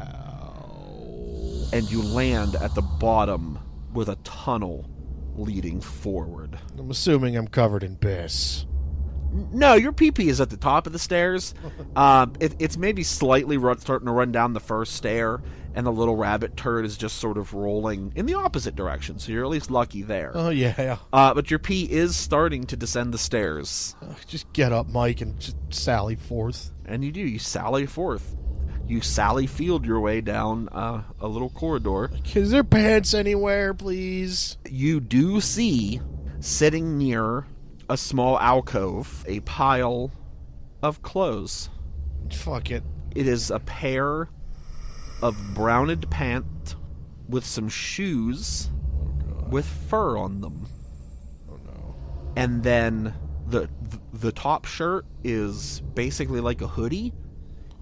And you land at the bottom with a tunnel leading forward. I'm assuming I'm covered in piss. No, your pee-pee is at the top of the stairs. It's maybe slightly starting to run down the first stair, and the little rabbit turd is just sort of rolling in the opposite direction, so you're at least lucky there. Oh, yeah. But your pee is starting to descend the stairs. Just get up, Mike, and just sally forth. And you do. You sally forth. You Sally Field your way down a little corridor. Is there pants anywhere, please? You do see, sitting near a small alcove, a pile of clothes. Fuck it. It is a pair of browned pants with some shoes with fur on them. Oh, no. And then the top shirt is basically like a hoodie,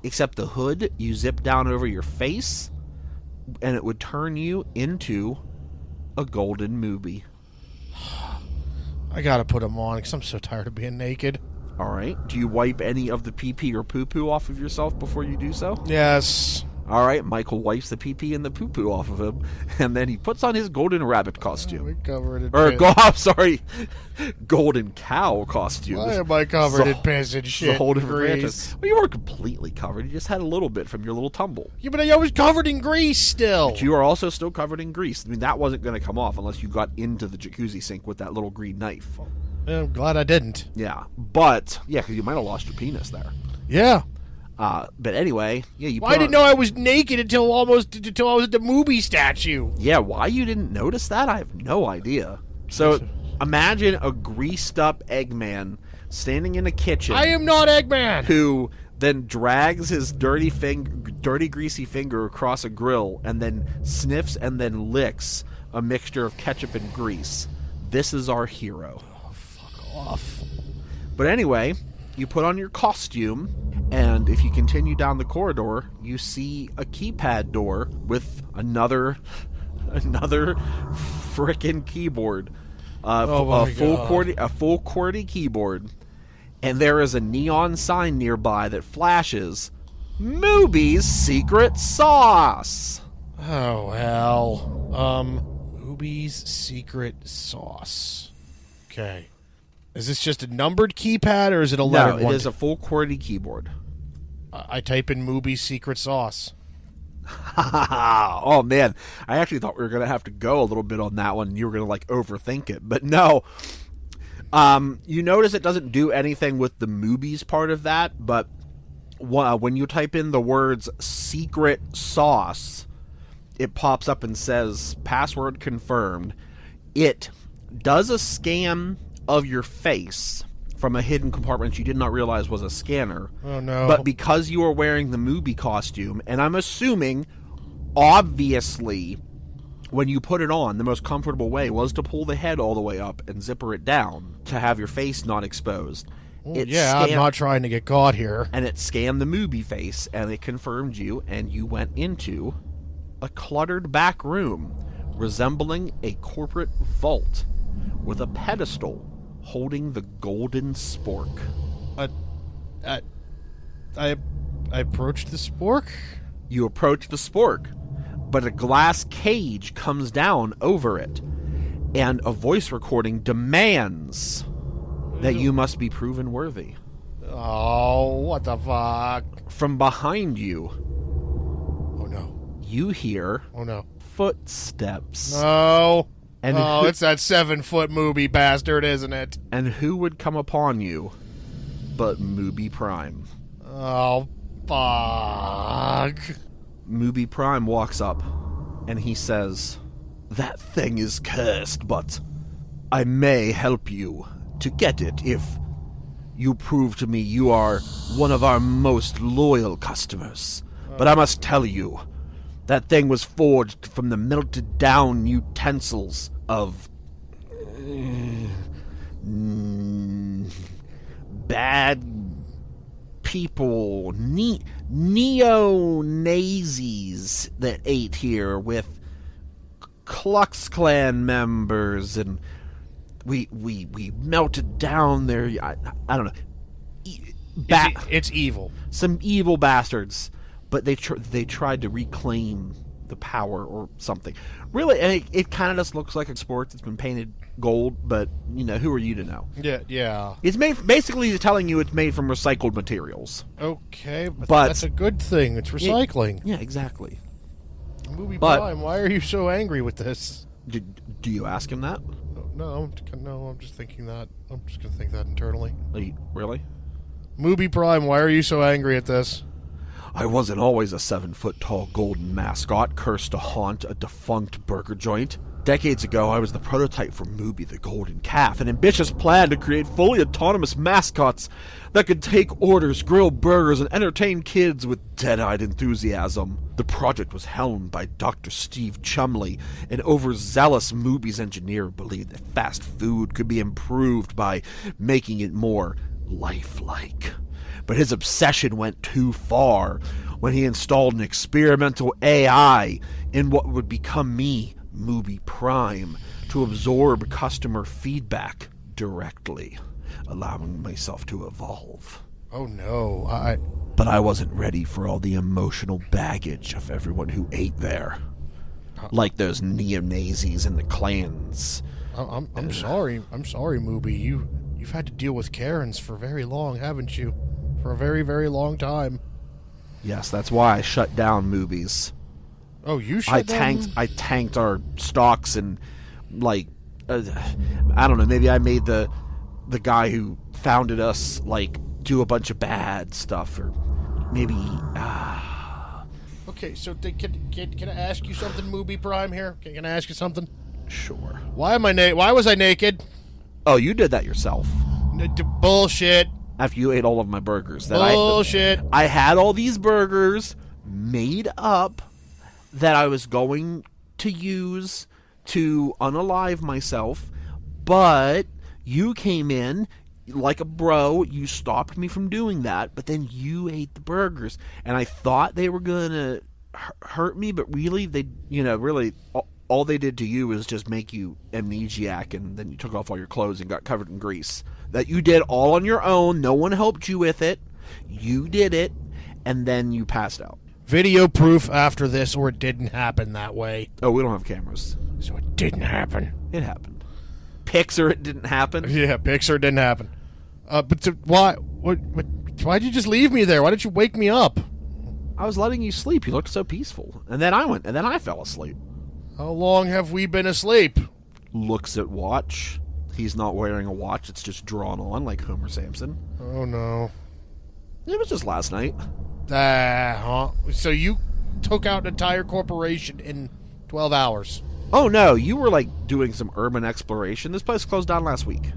except the hood you zip down over your face, and it would turn you into a golden movie. I gotta put them on because I'm so tired of being naked. All right. Do you wipe any of the pee-pee or poo-poo off of yourself before you do so? Yes. All right. Michael wipes the pee-pee and the poo-poo off of him, and then he puts on his golden rabbit costume. We're covered in I'm golden cow costume. Why am I covered in piss and shit? The whole different grease? franchise. Well, you weren't completely covered. You just had a little bit from your little tumble. Yeah, but I was covered in grease still. But you are also still covered in grease. I mean, that wasn't going to come off unless you got into the jacuzzi sink with that little green knife. I'm glad I didn't. Yeah. But, yeah, because you might have lost your penis there. Yeah. But anyway, yeah, you. Well, I didn't know I was naked until I was at the movie statue. Yeah, why you didn't notice that? I have no idea. So imagine a greased up Eggman standing in a kitchen. I am not Eggman. Who then drags his dirty greasy finger across a grill and then sniffs and then licks a mixture of ketchup and grease. This is our hero. Oh, fuck off. But anyway, you put on your costume, and if you continue down the corridor, you see a keypad door with another frickin' keyboard. A full QWERTY keyboard. And there is a neon sign nearby that flashes Mooby's Secret Sauce. Oh, hell. Mooby's Secret Sauce. Okay. Is this just a numbered keypad, or is it a lettered one? No, it is a full QWERTY keyboard. I type in Mooby's Secret Sauce. Oh, man. I actually thought we were going to have to go a little bit on that one, and you were going to, overthink it. But no. You notice it doesn't do anything with the Mooby's part of that, but when you type in the words Secret Sauce, it pops up and says, password confirmed. It does a scan of your face from a hidden compartment you did not realize was a scanner. Oh, no. But because you are wearing the Mooby costume, and I'm assuming, obviously, when you put it on, the most comfortable way was to pull the head all the way up and zipper it down to have your face not exposed. I'm not trying to get caught here. And it scanned the Mooby face, and it confirmed you, and you went into a cluttered back room resembling a corporate vault with a pedestal holding the Golden Spork. I approached the spork? You approach the spork, but a glass cage comes down over it, and a voice recording demands that you must be proven worthy. Oh, what the fuck? From behind you, oh no, you hear footsteps. No. And it's that 7-foot Mooby bastard, isn't it? And who would come upon you but Mooby Prime? Oh, fuck. Mooby Prime walks up, and he says, "That thing is cursed, but I may help you to get it if you prove to me you are one of our most loyal customers. But I must tell you, that thing was forged from the melted down utensils of bad people, neo-Nazis that ate here with Klux Klan members, and we melted down their, I don't know. It's evil. Some evil bastards, but they tried to reclaim the power or something. Really, and it kind of just looks like a sport that's been painted gold, but, who are you to know? Yeah. It's basically telling you it's made from recycled materials. Okay, but But that's a good thing. It's recycling. Yeah, exactly. Movie But- Prime, why are you so angry with this? Do you ask him that? No, I'm just thinking that. I'm just going to think that internally. Really? Movie Prime, why are you so angry at this? I wasn't always a 7-foot-tall golden mascot cursed to haunt a defunct burger joint. Decades ago, I was the prototype for Mubi the Golden Calf, an ambitious plan to create fully autonomous mascots that could take orders, grill burgers, and entertain kids with dead-eyed enthusiasm. The project was helmed by Dr. Steve Chumley, an overzealous Mubi's engineer who believed that fast food could be improved by making it more lifelike. But his obsession went too far when he installed an experimental AI in what would become me, Mubi Prime, to absorb customer feedback directly, allowing myself to evolve. Oh no, But I wasn't ready for all the emotional baggage of everyone who ate there. Like those neo-Nazis and the clans. I'm sorry. I'm sorry, Mubi. You've had to deal with Karens for very long, haven't you? For a very, very long time. Yes, that's why I shut down Mubi's. Oh, you shut down? I tanked our stocks, and I don't know, maybe I made the guy who founded us do a bunch of bad stuff, or maybe Okay, so can I ask you something, Mubi Prime here? Can I ask you something? Sure. Why was I naked? Oh, you did that yourself. Bullshit. After you ate all of my burgers. Bullshit. I had all these burgers made up that I was going to use to unalive myself, but you came in like a bro. You stopped me from doing that, but then you ate the burgers, and I thought they were going to hurt me, but really, all they did to you is just make you amnesiac, and then you took off all your clothes and got covered in grease. That you did all on your own. No one helped you with it. You did it, and then you passed out. Video proof after this, or it didn't happen that way. Oh, we don't have cameras. So it didn't happen. It happened. Pixar, it didn't happen. Yeah, Pixar didn't happen. Why'd you just leave me there? Why didn't you wake me up? I was letting you sleep. You looked so peaceful. And then I fell asleep. How long have we been asleep? Looks at watch. He's not wearing a watch. It's just drawn on like Homer Simpson. Oh, no. It was just last night. So you took out an entire corporation in 12 hours. Oh, no. You were, doing some urban exploration. This place closed down last week.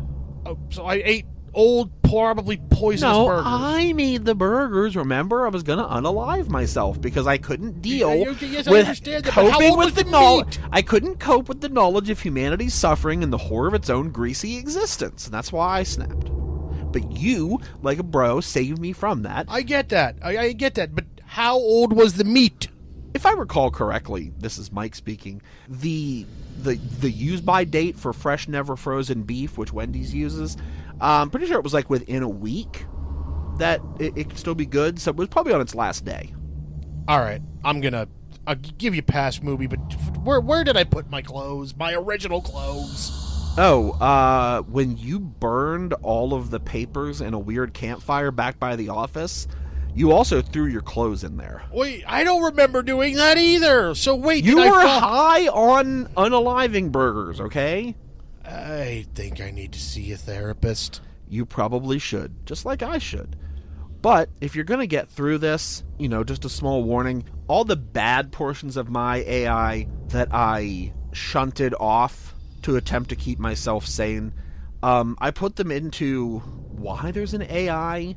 Oh, so I ate old, probably poisonous burgers. No, I made the burgers. Remember, I was going to unalive myself because I couldn't deal with coping with the knowledge. I couldn't cope with the knowledge of humanity's suffering and the horror of its own greasy existence, and that's why I snapped. But you, like a bro, saved me from that. I get that. I get that. But how old was the meat? If I recall correctly, this is Mike speaking, the use-by date for fresh, never frozen beef, which Wendy's uses, I'm pretty sure it was within a week that it could still be good, so it was probably on its last day. All right, I'll give you past movie, but where did I put my clothes? My original clothes? Oh, when you burned all of the papers in a weird campfire back by the office, you also threw your clothes in there. Wait, I don't remember doing that either. So wait, you were high on unaliving burgers, okay? I think I need to see a therapist. You probably should, just like I should. But if you're going to get through this, just a small warning, all the bad portions of my AI that I shunted off to attempt to keep myself sane, I put them into why there's an AI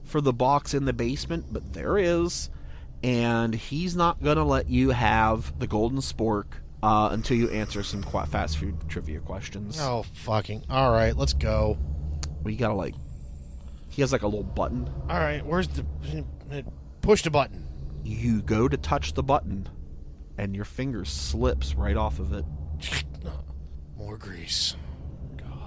for the box in the basement, but there is, and he's not going to let you have the Golden Spork until you answer some fast food trivia questions. Oh, fucking. All right, let's go. Well, you gotta He has like a little button. All right, where's the... Push the button. You go to touch the button, and your finger slips right off of it. More grease.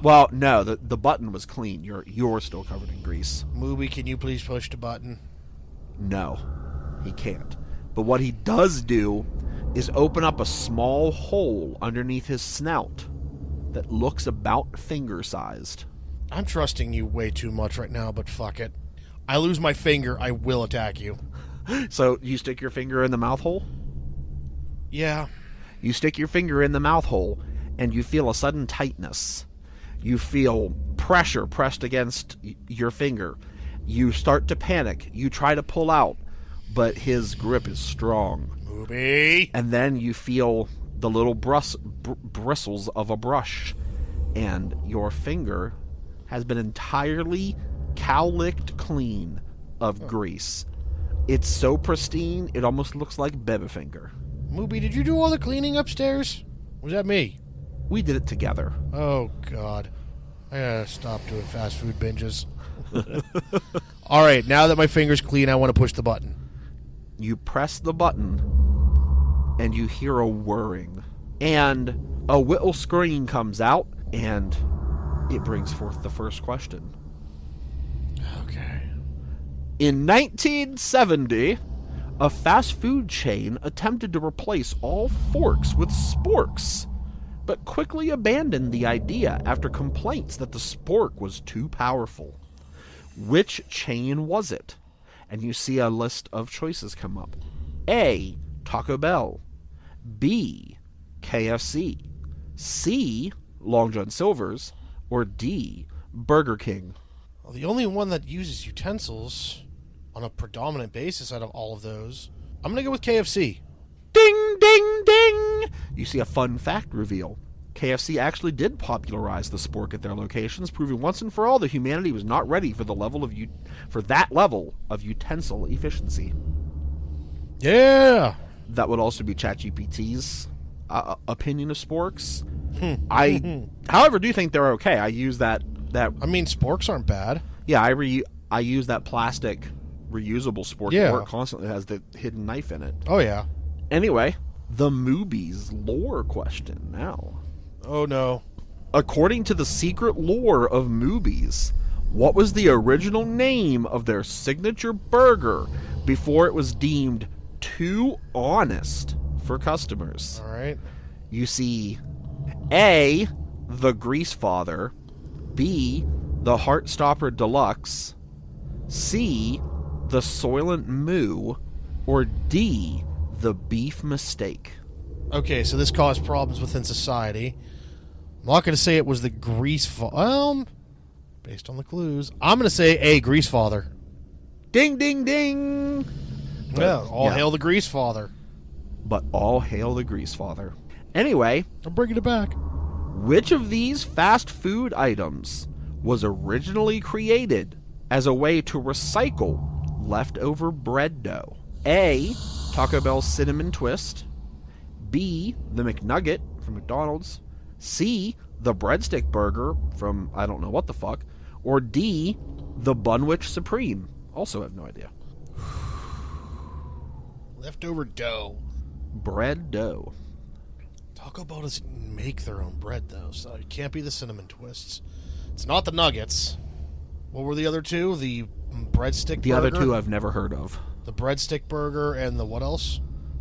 Well, no, the button was clean. You're still covered in grease. Mooby, can you please push the button? No, he can't. But what he does do is open up a small hole underneath his snout that looks about finger-sized. I'm trusting you way too much right now, but fuck it. I lose my finger, I will attack you. So you stick your finger in the mouth hole? Yeah. You stick your finger in the mouth hole, and you feel a sudden tightness. You feel pressure pressed against your finger. You start to panic. You try to pull out, but his grip is strong. Mooby! And then you feel the little bristles of a brush, and your finger has been entirely cow-licked clean of grease. It's so pristine, it almost looks like baby finger. Mooby, did you do all the cleaning upstairs? Was that me? We did it together. Oh, God. I gotta stop doing fast food binges. All right, now that my finger's clean, I want to push the button. You press the button, and you hear a whirring. And a little screen comes out, and it brings forth the first question. Okay. In 1970, a fast food chain attempted to replace all forks with sporks, but quickly abandoned the idea after complaints that the spork was too powerful. Which chain was it? And you see a list of choices come up. A, Taco Bell. B, KFC. C, Long John Silver's. Or D, Burger King. Well, the only one that uses utensils on a predominant basis out of all of those, I'm going to go with KFC. Ding, ding, ding! You see a fun fact reveal. KFC actually did popularize the spork at their locations, proving once and for all that humanity was not ready for that level of utensil efficiency. Yeah! That would also be ChatGPT's opinion of sporks. I, however, do think they're okay. I use that. I mean, sporks aren't bad. Yeah, I use that plastic reusable spork at work constantly. It has the hidden knife in it. Oh, yeah. Anyway, the Mooby's lore question now. Oh, no. According to the secret lore of Mooby's, what was the original name of their signature burger before it was deemed too honest for customers? All right. You see, A, the Grease Father. B, the Heartstopper Deluxe. C, the Soylent Moo. Or D, the Beef Mistake. Okay, so this caused problems within society. I'm not going to say it was the Grease Father. Based on the clues, I'm going to say A, Grease Father. Ding, ding, ding! Hail the Grease Father. But all hail the Grease Father. Anyway, I'm bringing it back. which of these fast food items was originally created as a way to recycle leftover bread dough? A, Taco Bell's Cinnamon Twist. B, the McNugget from McDonald's. C, the Breadstick Burger from I don't know what the fuck. Or D, the Bunwich Supreme. Also have no idea. Leftover dough. Bread dough. Taco Bell doesn't make their own bread, though, so it can't be the Cinnamon Twists. It's not the Nuggets. What were the other two? The Breadstick Burger? The other two I've never heard of. The Breadstick Burger and the what else?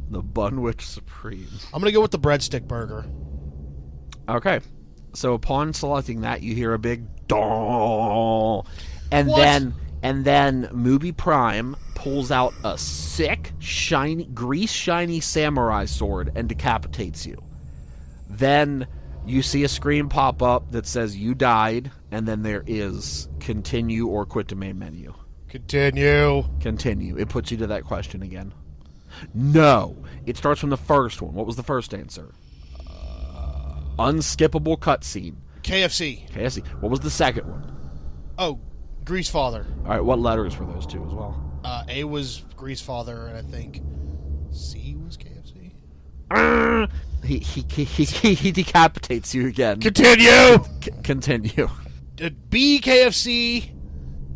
The Bunwich Supreme. I'm going to go with the Breadstick Burger. Okay. So upon selecting that, you hear a big dong. And What? then Mooby Prime pulls out a sick, shiny, grease-shiny samurai sword and decapitates you. Then you see a screen pop up that says you died, and then there is continue or quit to main menu. Continue. Continue. It puts you to that question again. No. It starts from the first one. What was the first answer? Unskippable cutscene. KFC. KFC. What was the second one? Oh, Grease Father. All right, what letters were those two as well? A was Grease Father, and I think C was KFC. He decapitates you again. Continue. Continue. B KFC,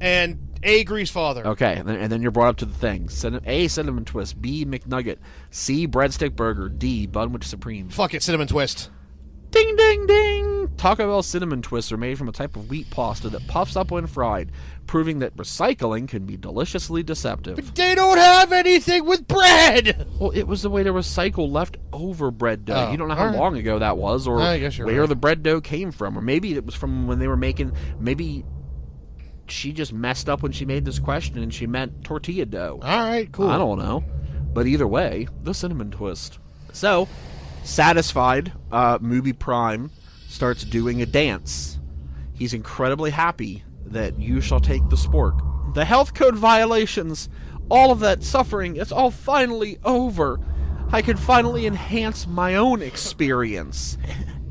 And A, Grease Father. Okay, and then you're brought up to the thing. A, Cinnamon Twist. B, McNugget. C, Breadstick Burger. D, Bunwich Supreme. Fuck it, Cinnamon Twist. Ding, ding, ding! Taco Bell Cinnamon Twists are made from a type of wheat pasta that puffs up when fried, proving that recycling can be deliciously deceptive. But they don't have anything with bread! Well, it was the way to recycle leftover bread dough. Oh, You don't know how alright. long ago that was, or I guess you're where right. the bread dough came from, or maybe it was from when they were making... Maybe she just messed up when she made this question and she meant tortilla dough. Alright, cool. I don't know. But either way, the Cinnamon Twist. So, satisfied, Mooby Prime starts doing a dance. He's incredibly happy that you shall take the spork. The health code violations, all of that suffering, it's all finally over. I can finally enhance my own experience.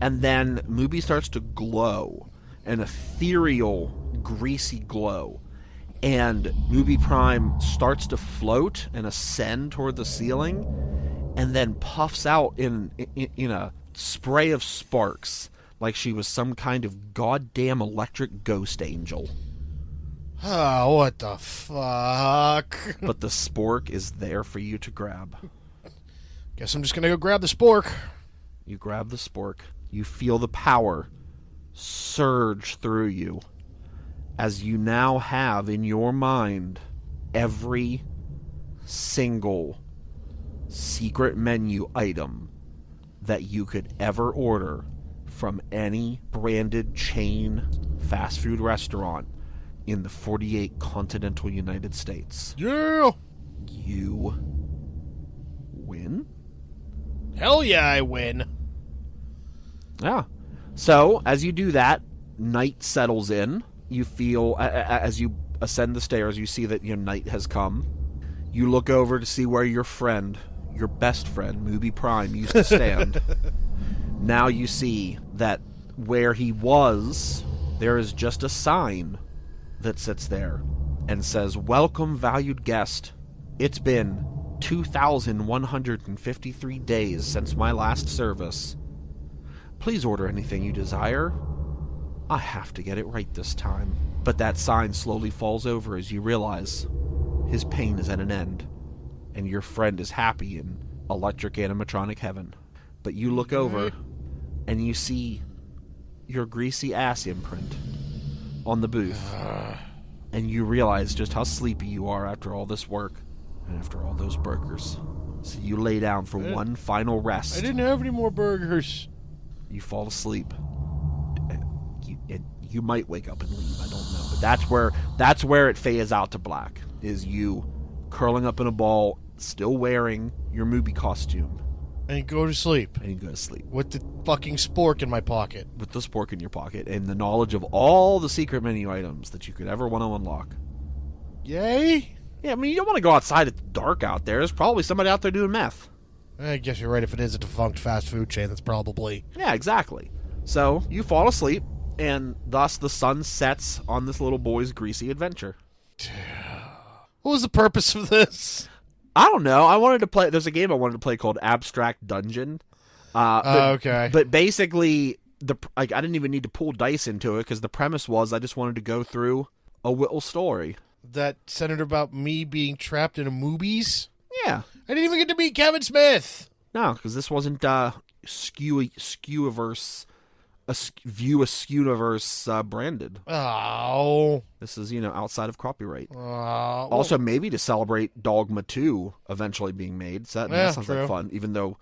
And then Mooby starts to glow, an ethereal, greasy glow. And Mooby Prime starts to float and ascend toward the ceiling, and then puffs out in a spray of sparks, like she was some kind of goddamn electric ghost angel. Oh, what the fuck? But the spork is there for you to grab. Guess I'm just gonna go grab the spork. You grab the spork. You feel the power surge through you as you now have in your mind every single secret menu item that you could ever order from any branded chain fast food restaurant in the 48 continental United States. Yeah! You win? Hell yeah, I win. Yeah. So, as you do that, night settles in. You feel, as you ascend the stairs, you see that night has come. You look over to see where your friend, your best friend, Mooby Prime, used to stand. Now you see that where he was, there is just a sign that sits there and says, "Welcome, valued guest. It's been 2,153 days since my last service. Please order anything you desire. I have to get it right this time." But that sign slowly falls over as you realize his pain is at an end, and your friend is happy in electric animatronic heaven. But you look over, and you see your greasy ass imprint on the booth, and you realize just how sleepy you are after all this work, and after all those burgers. So you lay down for one final rest. I didn't have any more burgers. You fall asleep. You might wake up and leave, I don't know. But that's where it fades out to black, is you curling up in a ball, still wearing your Mooby costume. And go to sleep. And you go to sleep. With the fucking spork in my pocket. With the spork in your pocket, and the knowledge of all the secret menu items that you could ever want to unlock. Yay? Yeah, I mean, you don't want to go outside. It's dark out there. There's probably somebody out there doing meth. I guess you're right. If it is a defunct fast food chain, that's probably... Yeah, exactly. So, you fall asleep, and thus the sun sets on this little boy's greasy adventure. What was the purpose of this? I don't know. I wanted to play... There's a game I wanted to play called Abstract Dungeon. Okay. But basically, I didn't even need to pull dice into it, because the premise was I just wanted to go through a little story. That centered about me being trapped in a movies? Yeah. I didn't even get to meet Kevin Smith. No, because this wasn't Skewiverse, View Askewniverse branded. Oh. This is, outside of copyright. Well, Also, maybe to celebrate Dogma 2 eventually being made. So that sounds like fun, even though...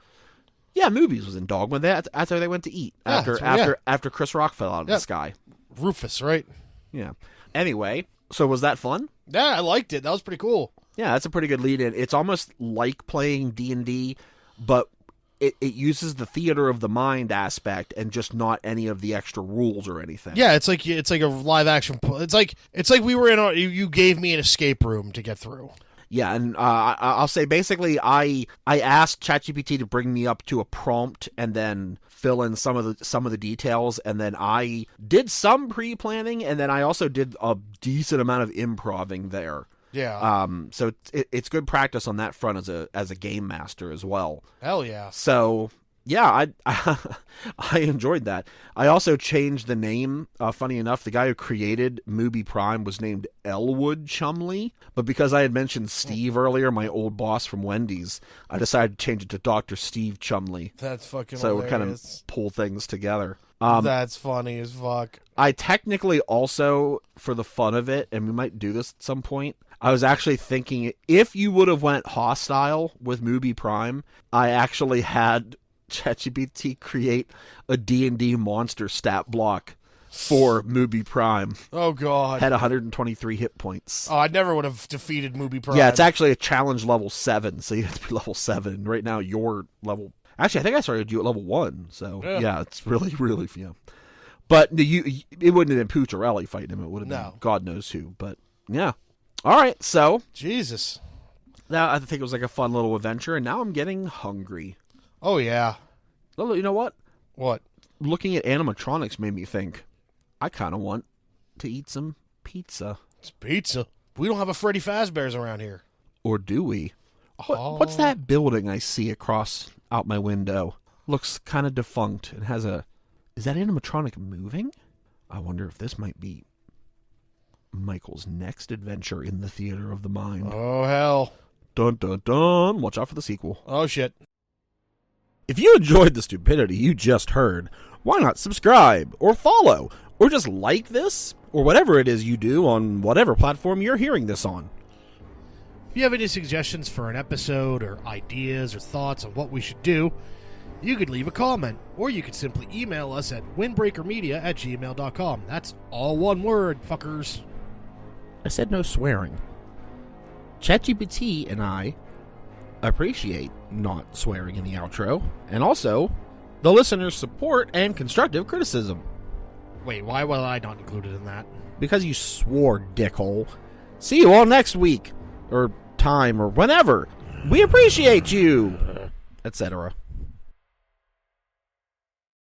Yeah, Movies was in Dogma. After they went to eat. After Chris Rock fell out of the sky. Rufus, right? Yeah. Anyway, so was that fun? Yeah, I liked it. That was pretty cool. Yeah, that's a pretty good lead-in. It's almost like playing D&D, but it uses the theater of the mind aspect and just not any of the extra rules or anything. Yeah, it's like a live action. It's like we were in. You gave me an escape room to get through. Yeah, and I'll say basically I asked ChatGPT to bring me up to a prompt and then fill in some of the details, and then I did some pre-planning, and then I also did a decent amount of improvising there. Yeah. So it's good practice on that front as a game master as well. Hell yeah. So yeah, I enjoyed that. I also changed the name. Funny enough, the guy who created Mubi Prime was named Elwood Chumley, but because I had mentioned Steve earlier, my old boss from Wendy's, I decided to change it to Dr. Steve Chumley. That's fucking so hilarious. we kind of pull things together. That's funny as fuck. I technically also, for the fun of it, and we might do this at some point, I was actually thinking if you would have went hostile with Mubi Prime, I actually had ChatGPT create a D&D monster stat block for Mubi Prime. Oh, God. Had 123 hit points. Oh, I never would have defeated Mubi Prime. Yeah, it's actually a challenge level 7, so you have to be level 7. Right now, you're level... Actually, I think I started you at level 1, so yeah it's really, really... Yeah. But it wouldn't have been Pucciarelli fighting him. It would have been God knows who, but yeah. All right, so... Jesus. Now, I think it was like a fun little adventure, and now I'm getting hungry. Oh, yeah. Oh, you know what? What? Looking at animatronics made me think, I kind of want to eat some pizza. It's pizza. We don't have a Freddy Fazbear's around here. Or do we? Oh. What's that building I see across out my window? Looks kind of defunct. It has a... Is that animatronic moving? I wonder if this might be Michael's next adventure in the theater of the mind. Oh, hell. Dun, dun, dun. Watch out for the sequel. Oh, shit. If you enjoyed the stupidity you just heard, why not subscribe or follow or just like this or whatever it is you do on whatever platform you're hearing this on. If you have any suggestions for an episode or ideas or thoughts on what we should do, you could leave a comment, or you could simply email us at windbreakermedia@gmail.com. That's all one word, fuckers. I said no swearing. ChatGPT and I appreciate not swearing in the outro, and also the listener's support and constructive criticism. Wait, why was I not included in that? Because you swore, dickhole. See you all next week, or time, or whenever. We appreciate you, etc.